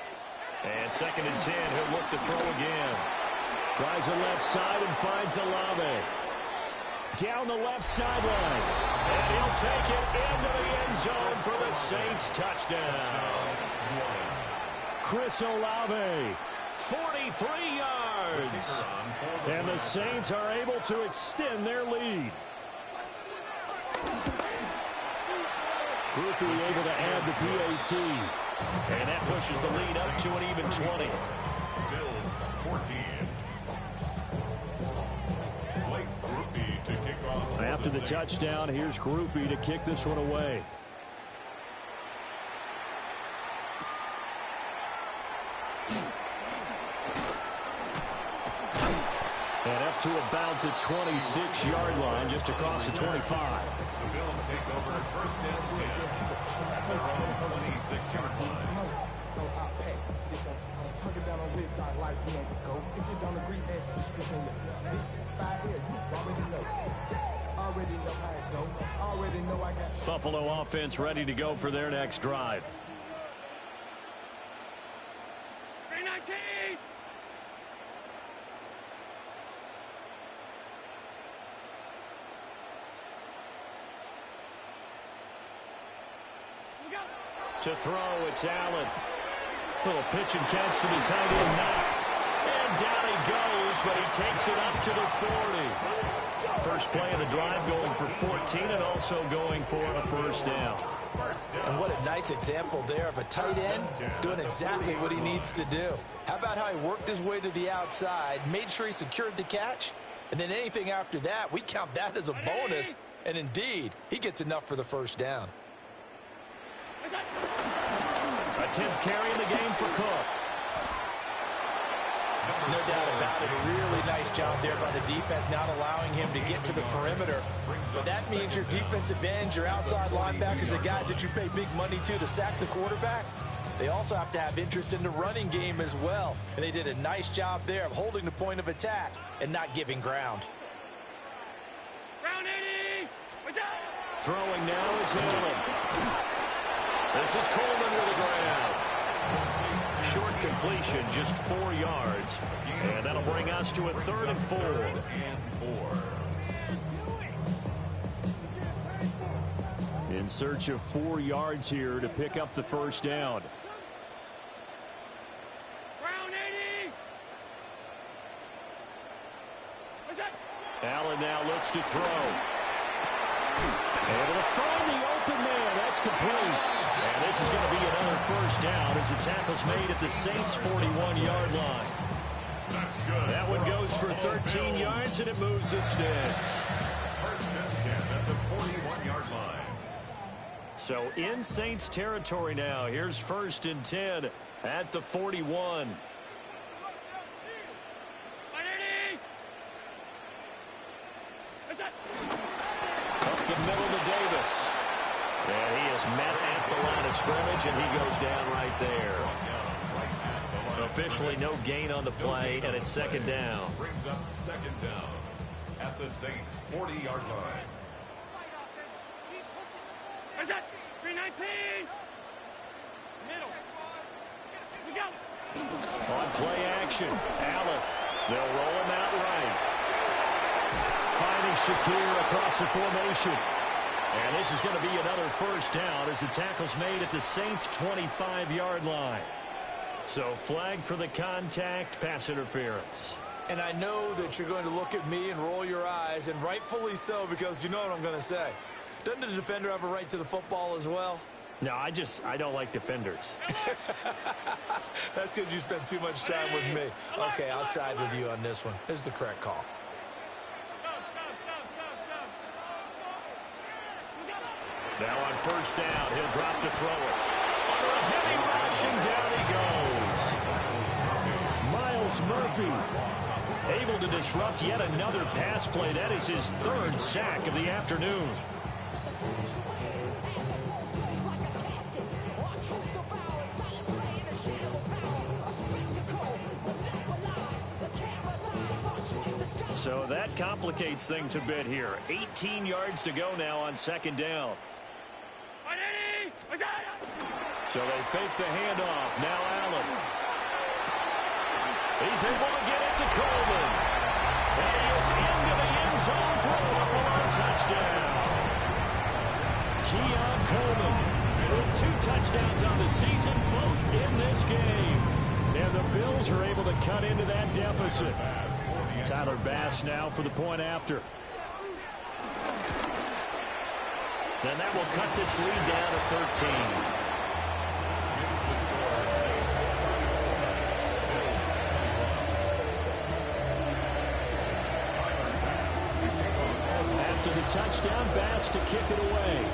And 2nd and 10, he'll look to throw again. Tries the left side and finds Olave. Down the left sideline. And he'll take it into the end zone for the Saints touchdown. Chris Olave, 43 yards. And the Saints are able to extend their lead. Groupie able to add the PAT. And that pushes the lead up to an even 20.
Bills 14. Blake Groupie to kick off.
After the touchdown, here's Groupie to kick this one away. And up to about the 26-yard line, just across the 25.
The Bills take over first and 10 at their own 26-yard line.
Buffalo offense ready to go for their next drive.
319.
To throw, it's Allen. Little pitch and catch to the tight end Knox. And down he goes, but he takes it up to the 40. First play of the drive going for 14 and also going for a first down.
And what a nice example there of a tight end doing exactly what he needs to do. How about how he worked his way to the outside, made sure he secured the catch, and then anything after that, we count that as a bonus. And indeed, he gets enough for the first down.
A 10th carry in the game for Cook.
No doubt about it. A really nice job there by the defense, not allowing him to get to the perimeter. But that means your defensive ends, your outside linebackers, the guys that you pay big money to sack the quarterback, they also have to have interest in the running game as well. And they did a nice job there of holding the point of attack and not giving ground.
Round 80. What's up?
Throwing now is Allen. This is Coleman with the ground. Short completion, just 4 yards. And that'll bring us to a 3rd and 4. In search of 4 yards here to pick up the first down.
Round 80. What's up?
Allen now looks to throw. Able to find the open man. That's complete. And this is going to be another first down as the tackle's made at the Saints' 41-yard line.
That's good.
That one goes for 13 yards, and it moves the sticks.
First and 10 at the 41-yard line.
So in Saints territory now. Here's 1st and 10 at the 41.
180. What's up?
Up the middle to Davis. And he is met at the line of scrimmage, and he goes down right there. Officially no gain on the play, and it's 2nd down.
Brings up 2nd down at the Saints' 40-yard line.
What's up? 319. Middle. We go.
On play action, Allen. They'll roll him out right. Finding Shakir across the formation. And this is going to be another first down as the tackle's made at the Saints' 25-yard line. So flag for the contact, pass interference.
And I know that you're going to look at me and roll your eyes, and rightfully so, because you know what I'm going to say. Doesn't the defender have a right to the football as well?
No, I don't like defenders.
That's because you spent too much time with me. Okay, I'll side with you on this one. This is the correct call.
Now on first down, he'll drop to throw it. Under a heavy rush, and down he goes. Miles Murphy able to disrupt yet another pass play. That is his third sack of the afternoon. So that complicates things a bit here. 18 yards to go now on second down. So they fake the handoff. Now Allen. He's able to get it to Coleman. And he is into the end zone for a Buffalo touchdown. Keon Coleman with 2 touchdowns on the season, both in this game. And the Bills are able to cut into that deficit. Tyler Bass now for the point after. Then that will cut this lead down to 13. After the touchdown, Bass to kick it away.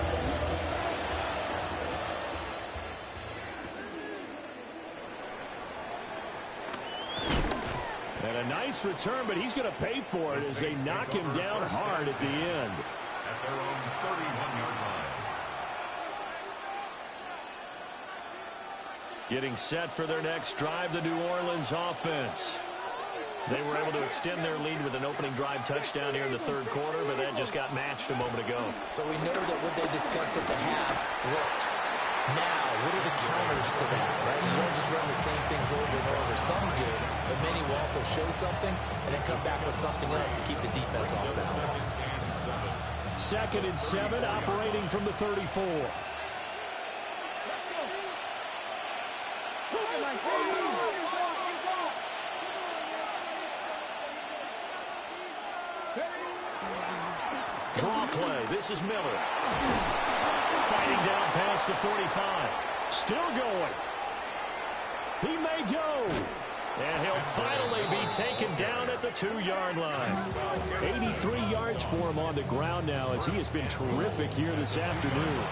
And a nice return, but he's going to pay for it as they knock him down hard at the end.
At their own 31-yard line.
Getting set for their next drive, the New Orleans offense. They were able to extend their lead with an opening drive touchdown here in the third quarter, but that just got matched a moment ago.
So we know that what they discussed at the half worked. Now, what are the counters to that, right? You don't just run the same things over and over. Some do, but many will also show something and then come back with something else to keep the defense off balance.
2nd and 7, operating from the 34.
Draw play. This is Miller. Fighting down past the 45.
Still going.
He may go. And he'll finally be taken down at the 2-yard line.
83 yards for him on the ground now as he has been terrific here this afternoon.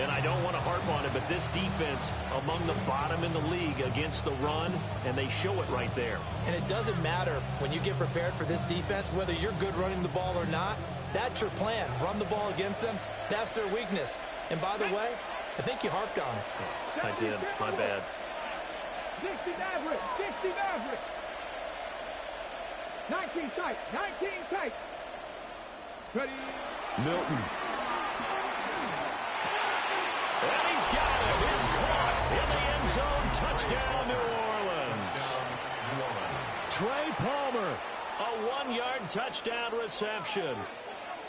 And I don't want to harp on it, but this defense among the bottom in the league against the run, and they show it right there.
And it doesn't matter when you get prepared for this defense, whether you're good running the ball or not, that's your plan. Run the ball against them. That's their weakness. And by the way, I think you harped on it.
I did. My bad.
60 Maverick, 60 Maverick. 19 tight, 19 tight. Ready.
Milton. And he's got it. It's caught in the end zone. Touchdown, New Orleans. Trey Palmer, a 1-yard touchdown reception,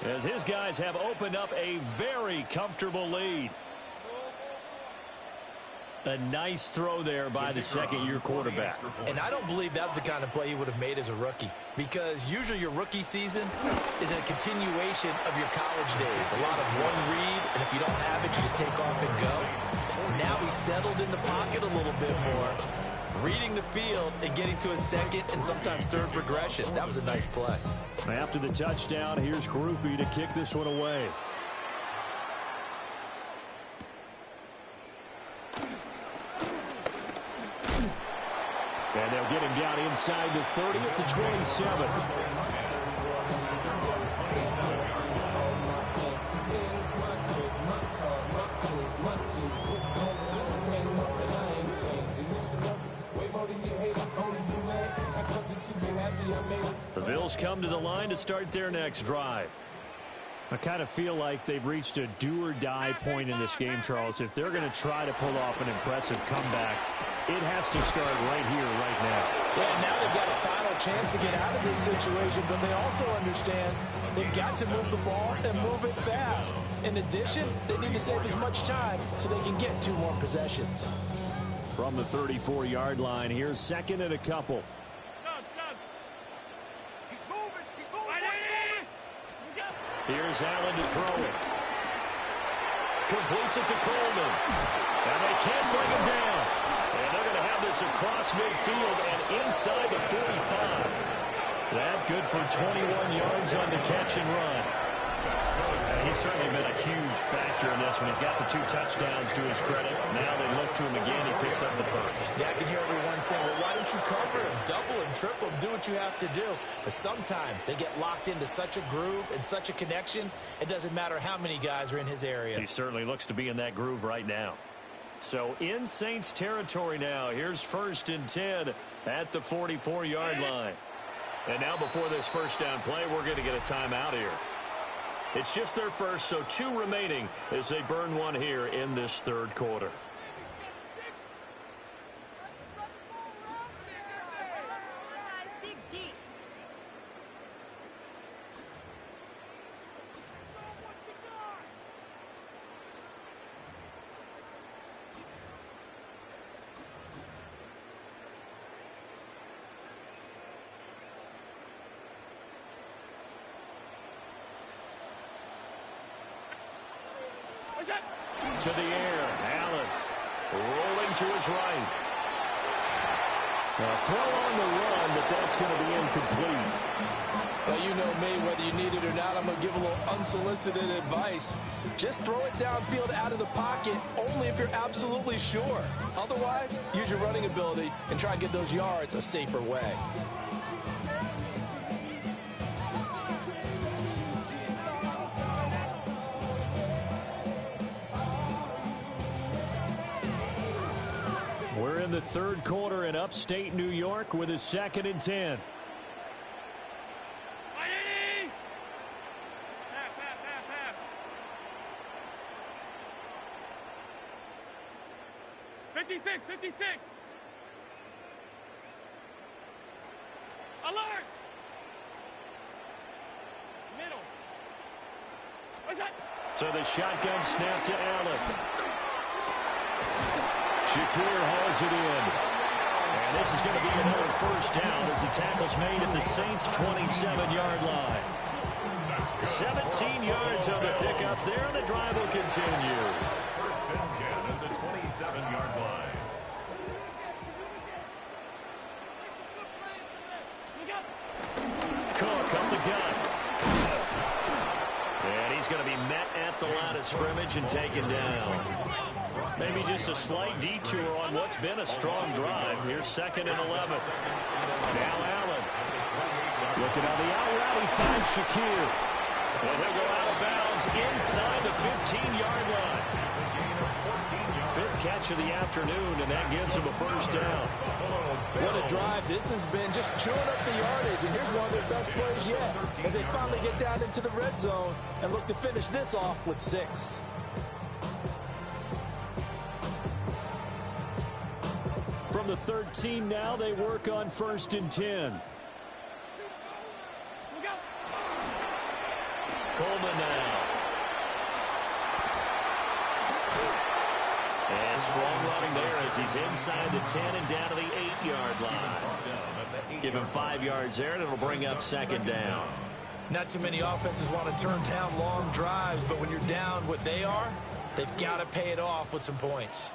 as his guys have opened up a very comfortable lead. A nice throw there by the second-year quarterback.
And I don't believe that was the kind of play he would have made as a rookie, because usually your rookie season is a continuation of your college days. A lot of one read, and if you don't have it, you just take off and go. Now he's settled in the pocket a little bit more, reading the field and getting to a second and sometimes third progression. That was a nice play.
After the touchdown, here's Groupie to kick this one away. And they'll get him down inside the 30 at the 27. The Bills come to the line to start their next drive. I kind of feel like they've reached a do-or-die point in this game, Charles. If they're going to try to pull off an impressive comeback, it has to start right here, right now.
Yeah, now they've got a final chance to get out of this situation, but they also understand they've got to move the ball and move it fast. In addition, they need to save as much time so they can get 2 more possessions.
From the 34-yard line, here's 2nd and a couple.
Here's Allen to throw it. Completes it to Coleman. And they can't bring him down. And they're going to have this across midfield and inside the 45. That good for 21 yards on the catch and run. And he's certainly been a huge factor in this one. He's got the 2 touchdowns to his credit. Now they look to him again. He picks up the first.
Yeah, I can hear everyone saying, well, why don't you cover him, double him, triple him, do what you have to do. But sometimes they get locked into such a groove and such a connection, it doesn't matter how many guys are in his area.
He certainly looks to be in that groove right now. So in Saints territory now. Here's 1st and 10 at the 44-yard line. And now before this first down play, we're going to get a timeout here. It's just their first, so 2 remaining as they burn one here in this 3rd quarter. To the air, Allen rolling to his right. A throw on the run, but that's going to be incomplete.
Well, you know me, whether you need it or not, I'm going to give a little unsolicited advice. Just throw it downfield out of the pocket, only if you're absolutely sure. Otherwise, use your running ability and try and get those yards a safer way.
We're in the 3rd quarter in upstate New York with a 2nd and 10.
Pass. 56. Alert! Middle. What's that?
So the shotgun snap to Allen. Shakir hauls it in. And this is going to be another first down as the tackle's made at the Saints' 27-yard line. 17 yards on the pickup there, and the drive will continue.
1st and 10 at the 27-yard line.
Cook up the gut. And he's going to be met at the line of scrimmage and taken down. Maybe just a slight detour on what's been a strong drive. Here's 2nd and 11. Now Allen. Looking on the out route, he finds Shakir. And he'll go out of bounds inside the 15-yard line. 5th catch of the afternoon, and that gives him a first down.
What a drive this has been, just chewing up the yardage, and here's one of their best plays yet as they finally get down into the red zone and look to finish this off with 6.
From the 13 now, they work on 1st and 10. Coleman now. And strong running there as he's inside the 10 and down to the 8-yard line. Give him 5 yards there, and it'll bring up 2nd down.
Not too many offenses want to turn down long drives, but when you're down what they are, they've got to pay it off with some points.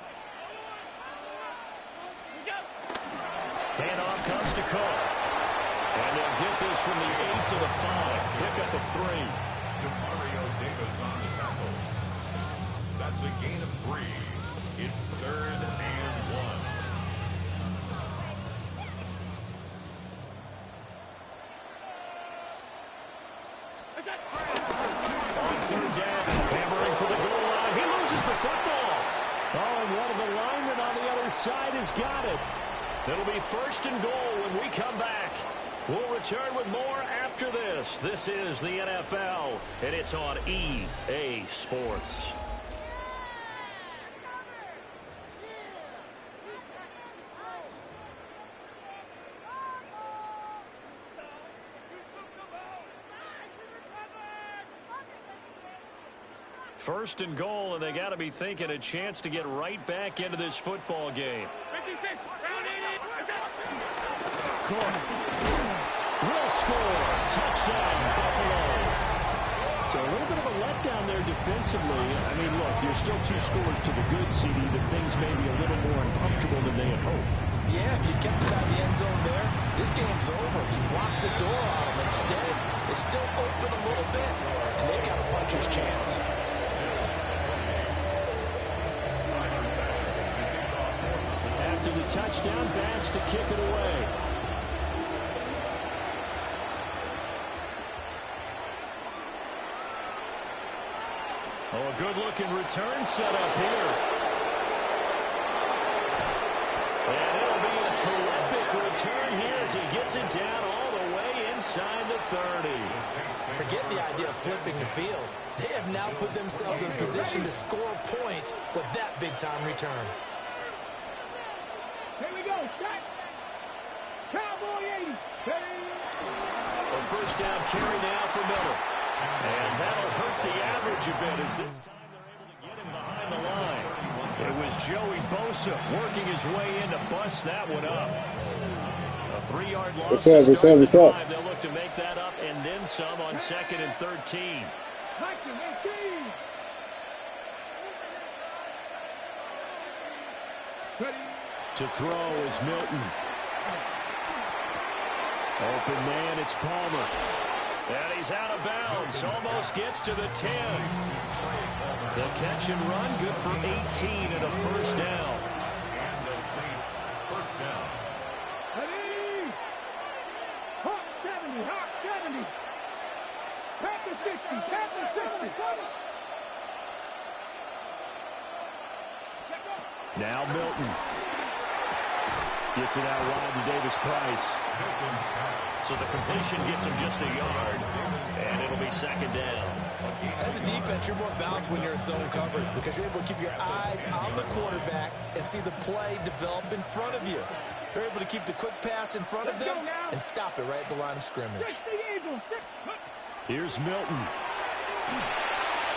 Handoff comes to Cook. And they'll get this from the 8 to the 5. Pick up a 3.
Demario Davis on the tackle. That's a gain of 3. It's 3rd and 1.
On 3rd down, hammering for the goal line. He loses the football. Oh, and one of the linemen on the other side has got it. It'll be 1st and goal when we come back. We'll return with more after this. This is the NFL, and it's on EA Sports. First and goal, and they got to be thinking a chance to get right back into this football game.
56, round 80.
Cook will score. Touchdown, Buffalo. So a little bit of a letdown there defensively. I mean, look, you're still 2 scores to the good, CD, but things may be a little more uncomfortable than they had hoped.
Yeah, if you kept it out of the end zone there, this game's over. You've locked the door on them. Instead, it's still open a little bit, and they've got a puncher's chance.
After the touchdown, Bass to kick it away.
Oh, a good-looking return set up here. And it'll be a terrific return here as he gets it down all the way inside the 30.
Forget the idea of flipping the field. They have now put themselves in a position to score points with that big-time return.
Here we go. Shot. Cowboy 80.
A first down carry now for Miller. And that'll hurt the average a bit as this time they're able to get him behind the line. It was Joey Bosa working his way in to bust that one up. A 3-yard loss to start the drive. They'll look to make that up and then some on 2nd and 13.
To throw is Milton. Open man, it's Palmer.
And he's out of bounds. Almost gets to the 10. The catch and run, good for 18 and a first down.
And the Saints, first down.
Ready? Hawk 70, Hawk 70. Packers 60, Packers 50.
Now Milton. Gets it out wide to Davis Price.
So the completion gets him just a yard, and it'll be 2nd down.
As a defense, you're more balanced when you're in zone coverage because you're able to keep your eyes on the quarterback and see the play develop in front of you. You're able to keep the quick pass in front of them and stop it right at the line of scrimmage.
Here's Milton.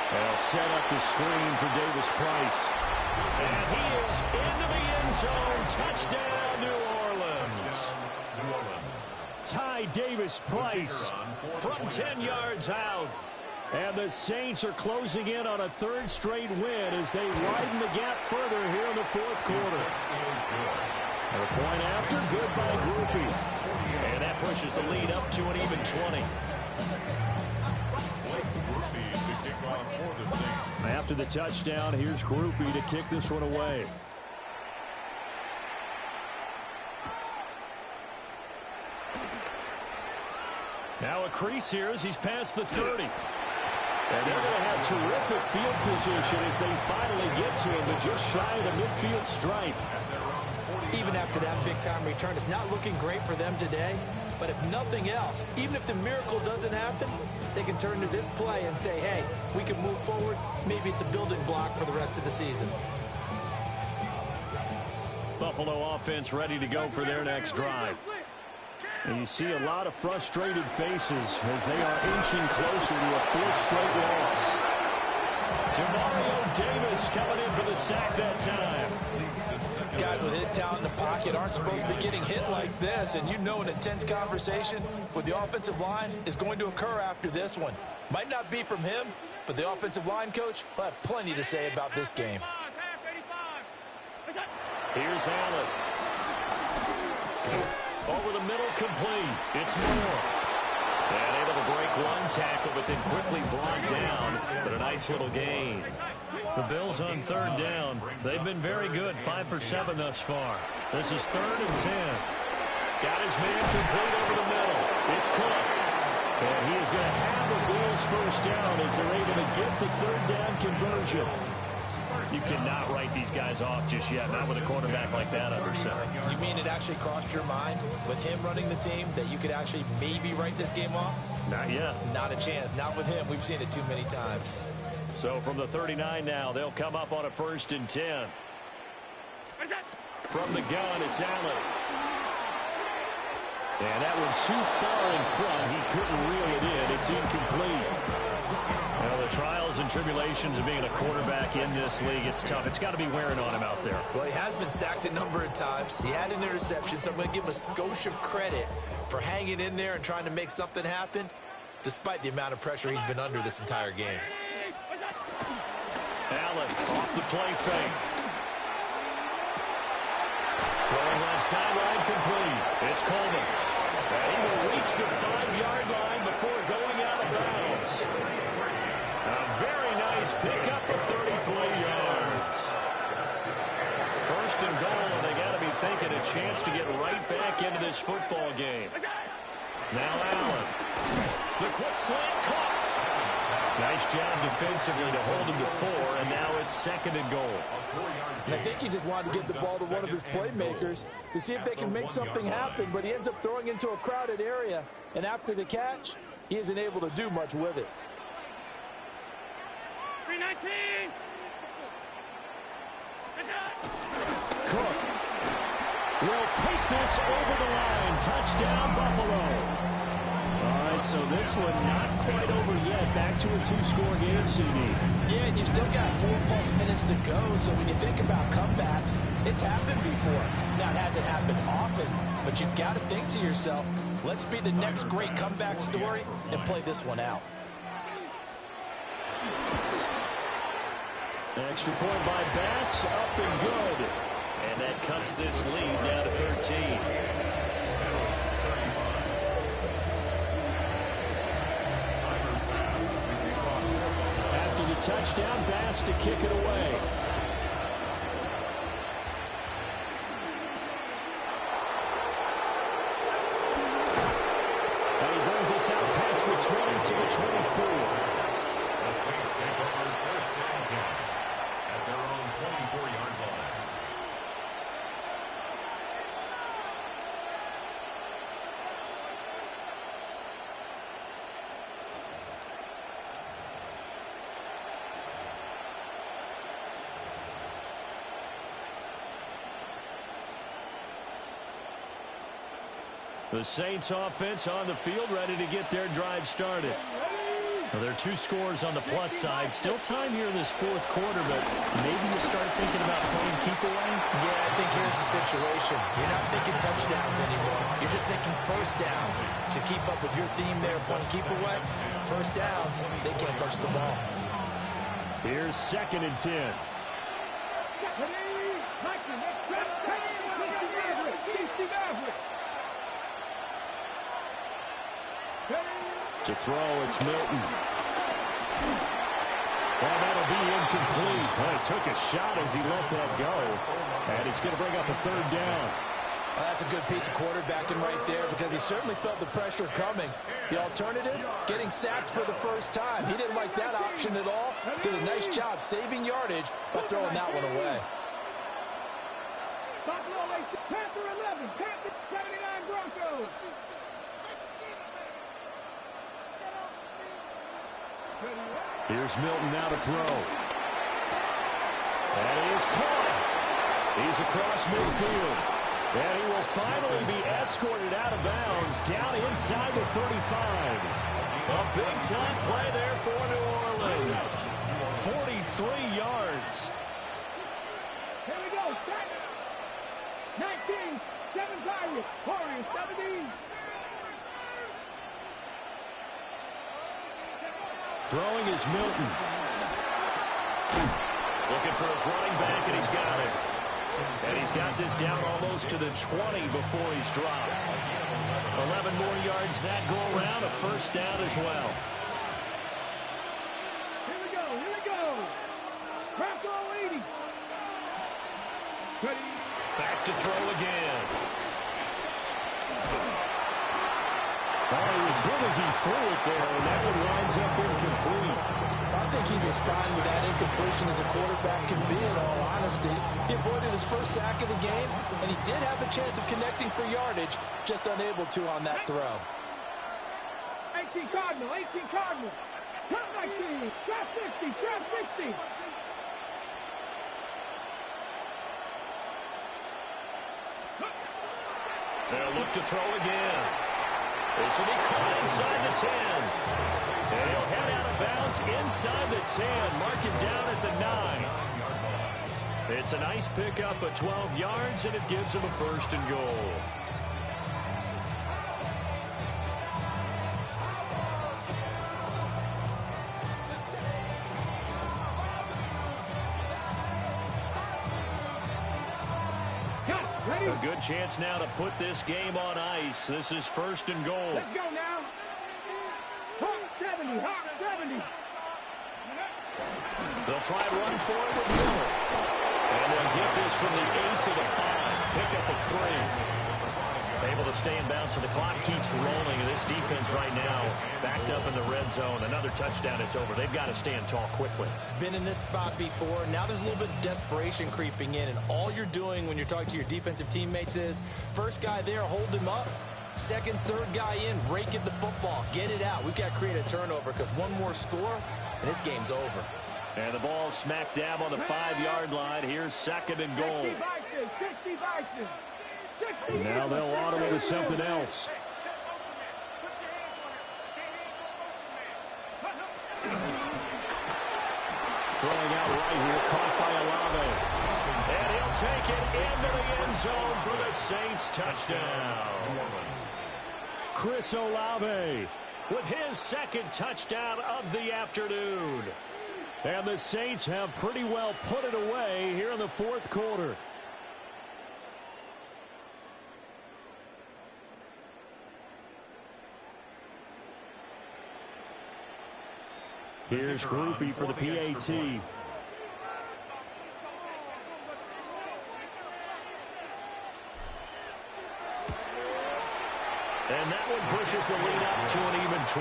They'll set up the screen for Davis Price.
And he is into the end zone. Touchdown, New Orleans.
Ty Davis Price
from 10 yards out.
And the Saints are closing in on a 3rd straight win as they widen the gap further here in the 4th quarter. And a point after, good by Groupie.
And that pushes the lead up to an even 20.
After the touchdown, here's Groupie to kick this one away.
Now a crease here as he's past the 30.
And they're going to have terrific field position as they finally get to him, but just shy of the midfield stripe.
Even after that big-time return, it's not looking great for them today. But if nothing else, even if the miracle doesn't happen, they can turn to this play and say, hey, we can move forward. Maybe it's a building block for the rest of the season.
Buffalo offense ready to go for their next drive. And you see a lot of frustrated faces as they are inching closer to a 4th straight loss.
DeMario Davis coming in for the sack that time.
Guys with his talent in the pocket aren't supposed to be getting hit like this, and you know an intense conversation with the offensive line is going to occur after this one. Might not be from him, but the offensive line coach will have plenty to say about this game.
Here's Allen. Over the middle, complete. It's Moore. And able to break one tackle, but then quickly brought down. But a nice little gain. The Bills on 3rd down. They've been very good, 5 for 7 thus far. This is 3rd and 10. Got his man complete over the middle. It's Cook. And he is going to have the Bills first down as they're able to get the 3rd down conversion. You cannot write these guys off just yet, not with a quarterback like that under center.
You mean it actually crossed your mind with him running the team that you could actually maybe write this game off?
Not yet.
Not a chance. Not with him. We've seen it too many times.
So from the 39 now, they'll come up on a 1st and 10. From the gun, it's Allen.
And that one too far in front. He couldn't reel it in. It's incomplete.
Well, the trials and tribulations of being a quarterback in this league, it's tough. It's got to be wearing on him out there.
Well, he has been sacked a number of times. He had an interception, so I'm going to give him a skosh of credit for hanging in there and trying to make something happen. despite the amount of pressure he's been under this entire game.
Allen off the play fake. Throwing left sideline complete. It's Coleman. And he will reach the 5-yard line before going out of bounds. A very nice pickup of 33 yards. First and goal, and they got to be thinking a chance to get right back into this football game. Now Allen. The quick slant caught. Nice job defensively to hold him to 4, and now it's second and goal.
And I think he just wanted to get the ball to one of his playmakers to see if they can make something happen, but he ends up throwing into a crowded area, and after the catch, he isn't able to do much with it.
319.
Cook will take this over the line. Touchdown, Buffalo. All right, so this one not quite over yet. Back to a 2-score game, CD.
Yeah, and you've still got 4+ minutes to go, so when you think about comebacks, it's happened before. Now, it hasn't happened often, but you've got to think to yourself, let's be the next great comeback story and play this one out.
Extra point by Bass, up and good.
And that cuts this lead down to 13.
After the touchdown, Bass to kick it away. And he brings us out past the 20 to the 24.
The Saints take over first and 10 at their own 24-yard line.
The Saints offense on the field, ready to get their drive started. Well, there are 2 scores on the plus side. Still time here in this fourth quarter, but maybe you start thinking about playing keep away?
Yeah, I think here's the situation. You're not thinking touchdowns anymore. You're just thinking first downs. To keep up with your theme there, playing keep away, first downs, they can't touch the ball.
Here's second and 10. To throw, it's Milton. Well, that'll be incomplete. Well, he took a shot as he let that go. And it's going to bring up a third down.
Well, that's a good piece of quarterbacking right there because he certainly felt the pressure coming. The alternative, getting sacked for the first time. He didn't like that option at all. Did a nice job saving yardage by throwing that one away.
Panther 11, Panther 79 Broncos.
Here's Milton now to throw. And he is caught. He's across midfield. And he will finally be escorted out of bounds down inside the 35.
A big-time play there for New Orleans. 43 yards.
Here we go. 19, 7 Pirates. Warriors, 17.
Throwing is Milton.
Looking for his running back, and he's got it. And he's got this down almost to the 20 before he's dropped. 11 more yards that go around, a first down as well.
Here we go, here we go. Bronco 80. Ready.
Back to throw again.
Oh, he was good as he threw it there, and that one winds up incomplete.
I think he's as fine with that incompletion as a quarterback can be, in all honesty. He avoided his first sack of the game, and he did have the chance of connecting for yardage, just unable to on that throw.
18 Cardinal, 18 Cardinal. Trap 19, trap 60, trap 60.
They'll look to throw again. This will be caught inside the 10. And he'll head out of bounds inside the 10. Mark him down at the 9. It's a nice pickup of 12 yards, and it gives him a first and goal. good chance now to put this game on ice. This is 1st and goal.
Let's go now. Hawk 70, Hawk 70.
They'll try and run for it with Miller. And they'll get this from the 8 to the 5. Pick up a 3. Able to stay in bounds, so the clock keeps rolling. And this defense right now backed up in the red zone. Another touchdown, it's over. They've got to stand tall quickly.
Been in this spot before. Now there's a little bit of desperation creeping in. And all you're doing when you're talking to your defensive teammates is, first guy there, hold him up. Second, third guy in, rake at the football. Get it out. We've got to create a turnover because one more score, and this game's over.
And the ball smack dab on the 5-yard line. Here's 2nd and goal.
60 Bison.
Now they'll audible to something else. Throwing out right here, caught by Olave.
And he'll take it into the end zone for the Saints touchdown.
Chris Olave
With his 2nd touchdown of the afternoon.
And the Saints have pretty well put it away here in the 4th quarter. Here's Groupie for the PAT.
And that one pushes the lead up to an even 20.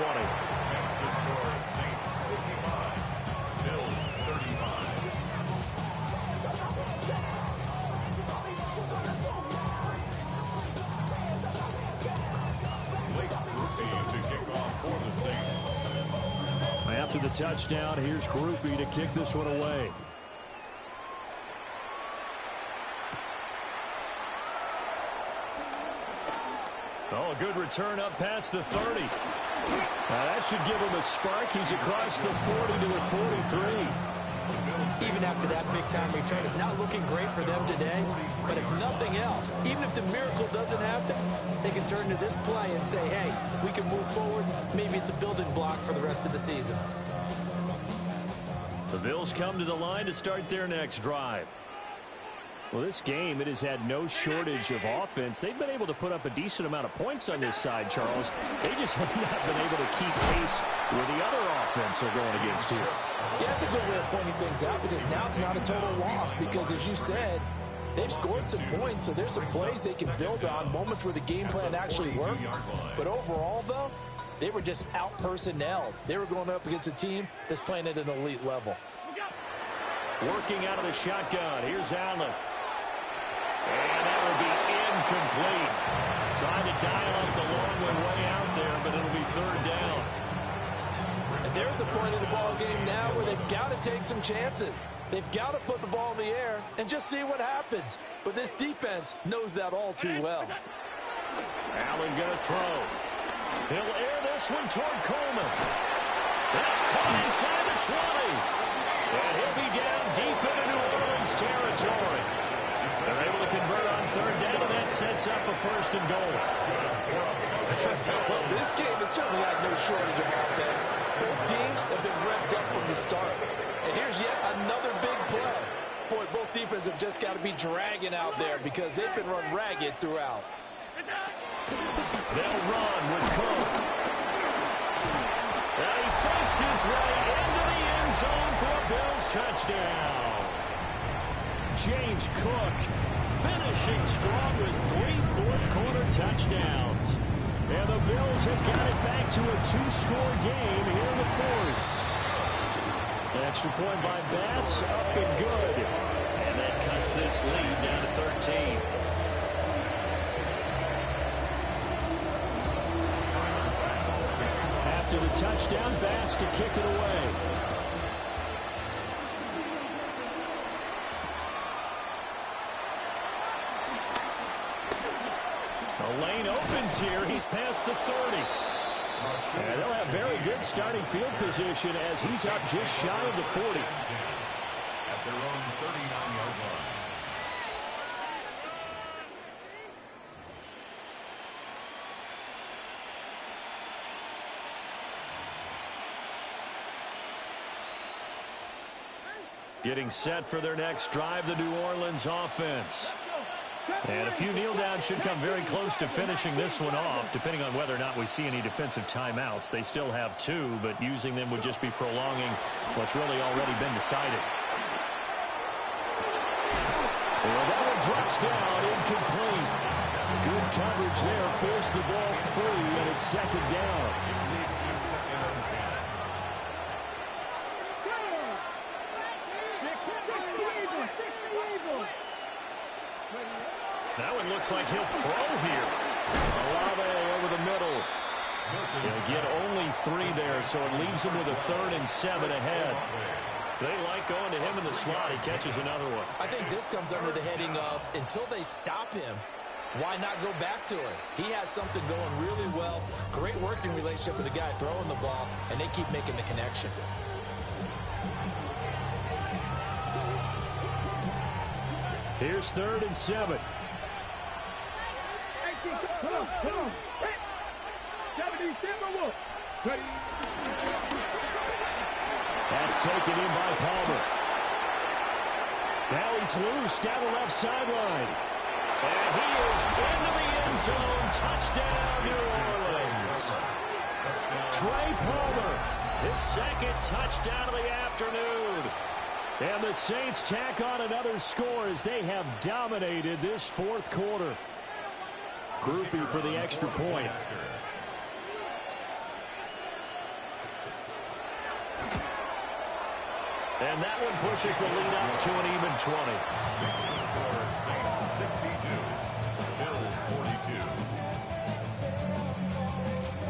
That's the score. Saints 55, Bills 35. Blake Groupie to kick off for the Saints.
After the touchdown, here's Groupie to kick this one away.
Oh, a good return up past the 30.
That should give him a spark. He's across the 40 to the 43.
Even after that big-time return, it's not looking great for them today. But if nothing else, even if the miracle doesn't happen, they can turn to this play and say, hey, we can move forward. Maybe it's a building block for the rest of the season.
The Bills come to the line to start their next drive.
Well, this game, it has had no shortage of offense. They've been able to put up a decent amount of points on this side, Charles. They just have not been able to keep pace with the other offense they're going against here.
Yeah, that's a good way of pointing things out because now it's not a total loss because, as you said, they've scored some points, so there's some plays they can build on, moments where the game plan actually worked. But overall, though, they were just out-personnelled. They were going up against a team that's playing at an elite level.
Working out of the shotgun. Here's Allen. And that will be incomplete. Trying to dial up the long way out there, but it'll be 3rd down.
And they're at the point of the ball game now where they've got to take some chances. They've got to put the ball in the air and just see what happens. But this defense knows that all too well.
Allen going to throw. He'll air this one toward Coleman. That's caught inside the 20. And he'll be down deep into New Orleans territory. They're able to convert on 3rd down, and that sets up a 1st and goal.
Well, this game has certainly had no shortage of offense. Both teams have been revved up from the start. And here's yet another big play. Boy, both defenses have just got to be dragging out there because they've been run ragged throughout.
They'll run with Cook. And he fights his way into the end zone for a Bills touchdown.
James Cook
finishing strong with 3 fourth-quarter touchdowns.
And the Bills have got it back to a 2-score game here in the 4th. An extra point by Bass, up and good.
And that cuts this lead down to 13.
After the touchdown, Bass to kick it away.
The lane opens here. He's past the 30.
And they'll have very good starting field position as he's up just shy of the 40.
At their own 39-yard line.
Getting set for their next drive, the New Orleans offense.
And a few kneel downs should come very close to finishing this one off, depending on whether or not we see any defensive timeouts. They still have 2, but using them would just be prolonging what's really already been decided. Well, that one drops down, incomplete. Good coverage there, forced the ball free, and it's second down. That one looks like he'll throw here. Olave over the middle. He'll get only 3 there, so it leaves him with a 3rd and 7 ahead. They like going to him in the slot. He catches another one.
I think this comes under the heading of until they stop him, why not go back to it? He has something going really well. Great working relationship with the guy throwing the ball, and they keep making the connection.
Here's 3rd and 7.
Come on.
That's taken in by Palmer. Now he's loose down the left sideline. And he is into the end zone. Touchdown, New Orleans. Trey Palmer, his 2nd touchdown of the afternoon. And the Saints tack on another score as they have dominated this 4th quarter. Groupie for the extra point. And that one pushes the lead up to an even 20.
Makes the score Saints 62, Bills 42.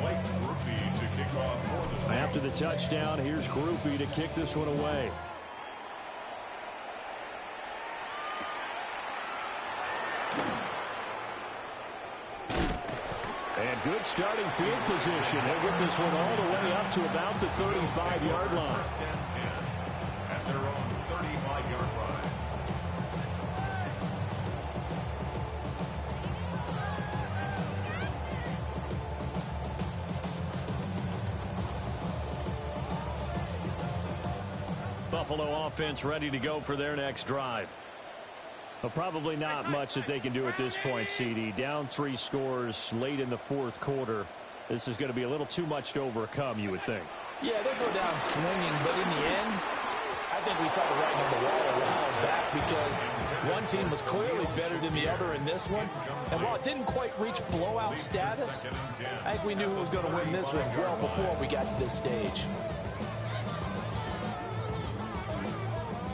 Blake Groupie to kick off for the Saints.
After the touchdown, here's Groupie to kick this one away. And good starting field position. He'll get this one all the way up to about the 35-yard line.
1st and 10 at their own 35-yard line.
Buffalo offense ready to go for their next drive. Well, probably not much that they can do at this point, CD. Down 3 scores late in the 4th quarter. This is going to be a little too much to overcome, you would think.
Yeah, they'll go down swinging, but in the end, I think we saw the writing on the wall a while back because one team was clearly better than the other in this one. And while it didn't quite reach blowout status, I think we knew who was going to win this one well before we got to this stage.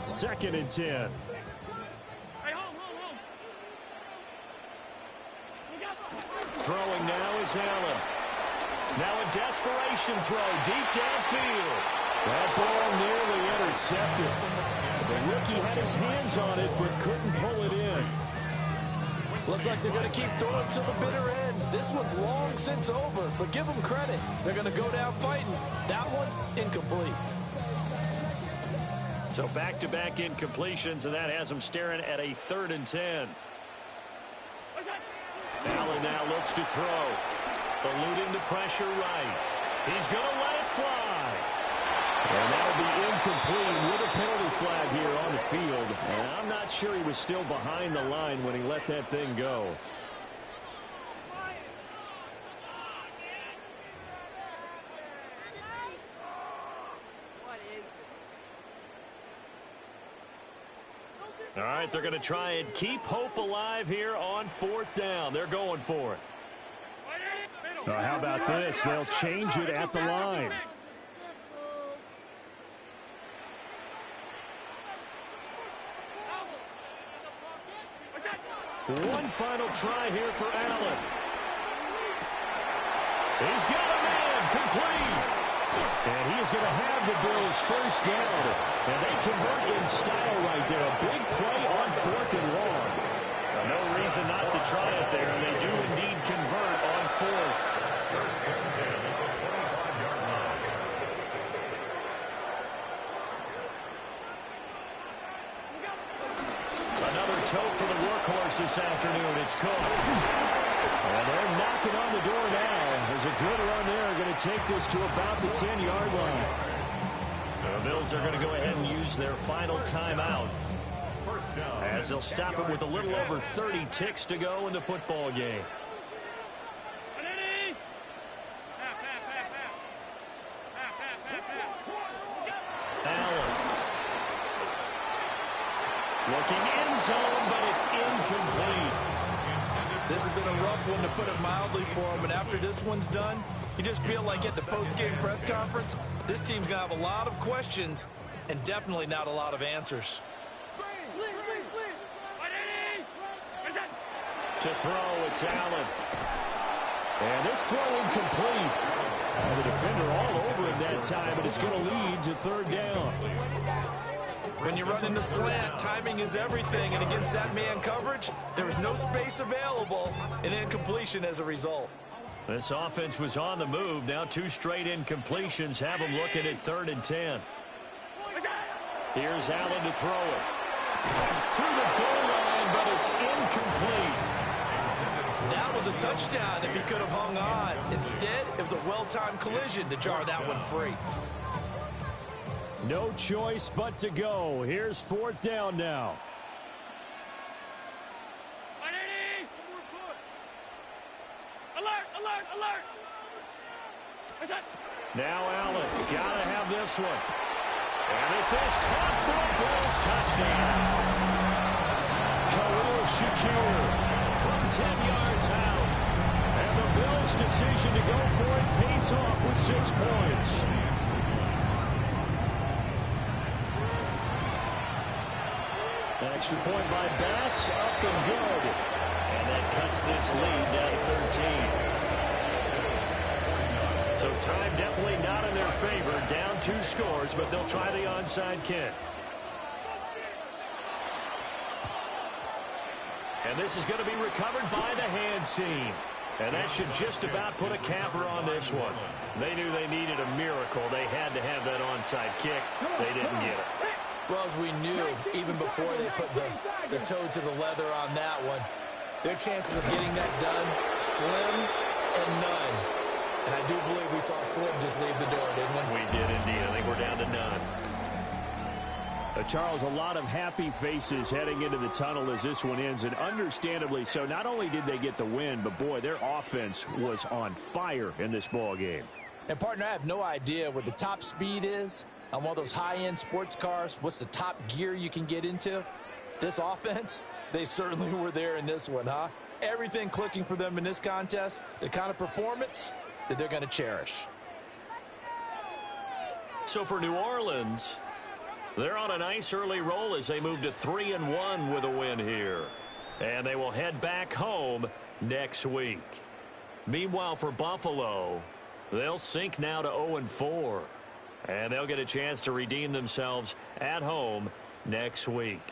2nd and 10. Throwing now is Allen. Now a desperation throw deep downfield. That ball nearly intercepted. The rookie had his hands on it but couldn't pull it in.
Looks like they're going to keep throwing to the bitter end. This one's long since over, but give them credit. They're going to go down fighting. That one, incomplete.
So back-to-back incompletions, and that has them staring at a 3rd and 10. Allen now looks to throw. Eluding the pressure right. He's going to let it fly. And that'll be incomplete with a penalty flag here on the field. And I'm not sure he was still behind the line when he let that thing go. All right, they're going to try and keep hope alive here on 4th down. They're going for it. How about this? They'll change it at the line. One final try here for Allen. He's got a man complete. And he is going to have the Bills 1st down. And they convert in style right there. A big play on 4th and long. No reason not to try it there. And they do indeed convert on 4th.
1st and 10 at the 25-yard line.
Another toe for the workhorse this afternoon. It's Cook. And they're knocking on the door now. There's a good run there. Going to take this to about the 10-yard line. The Bills are going to go ahead and use their final timeout.
1st down.
as they'll stop it with a little over 30 ticks to go in the football game. Allen. Looking end zone, but it's incomplete.
This has been a rough one, to put it mildly, for him. And after this one's done, you just feel like at the post-game press conference, this team's going to have a lot of questions and definitely not a lot of answers.
To throw, it's Allen. And this throw incomplete. The defender all over it that time, but it's going to lead to third down.
When you run into slant, timing is everything, and against that man coverage, there was no space available, and incompletion as a result.
This offense was on the move. Now 2 straight incompletions have them looking at 3rd and 10. Here's Allen to throw it. To the goal line, but it's incomplete.
That was a touchdown if he could have hung on. Instead, it was a well-timed collision to jar that one free.
No choice but to go. Here's 4th down now.
Alert!
Now Allen, gotta have this one. And this is caught for a Bills touchdown. Khalil Shakir from 10 yards out. And the Bills' decision to go for it pays off with 6 points. Extra point by Bass, up and good. And that cuts this lead down to 13. So time definitely not in their favor. Down 2 scores, but they'll try the onside kick. And this is going to be recovered by the hands team. And that should just about put a capper on this one. They knew they needed a miracle. They had to have that onside kick. They didn't get it.
Well, as we knew, even before they put the toe to the leather on that one, their chances of getting that done, slim and none. And I do believe we saw Slim just leave the door, didn't we?
We did indeed. I think we're down to none. Charles, a lot of happy faces heading into the tunnel as this one ends, and understandably so. Not only did they get the win, but boy, their offense was on fire in this ball game.
And partner, I have no idea what the top speed is on one of those high-end sports cars. What's the top gear you can get into? This offense, they certainly were there in this one, huh? Everything clicking for them in this contest, the kind of performance that they're going to cherish.
So for New Orleans, they're on a nice early roll as they move to 3-1 with a win here. And they will head back home next week. Meanwhile, for Buffalo, they'll sink now to 0-4. And they'll get a chance to redeem themselves at home next week.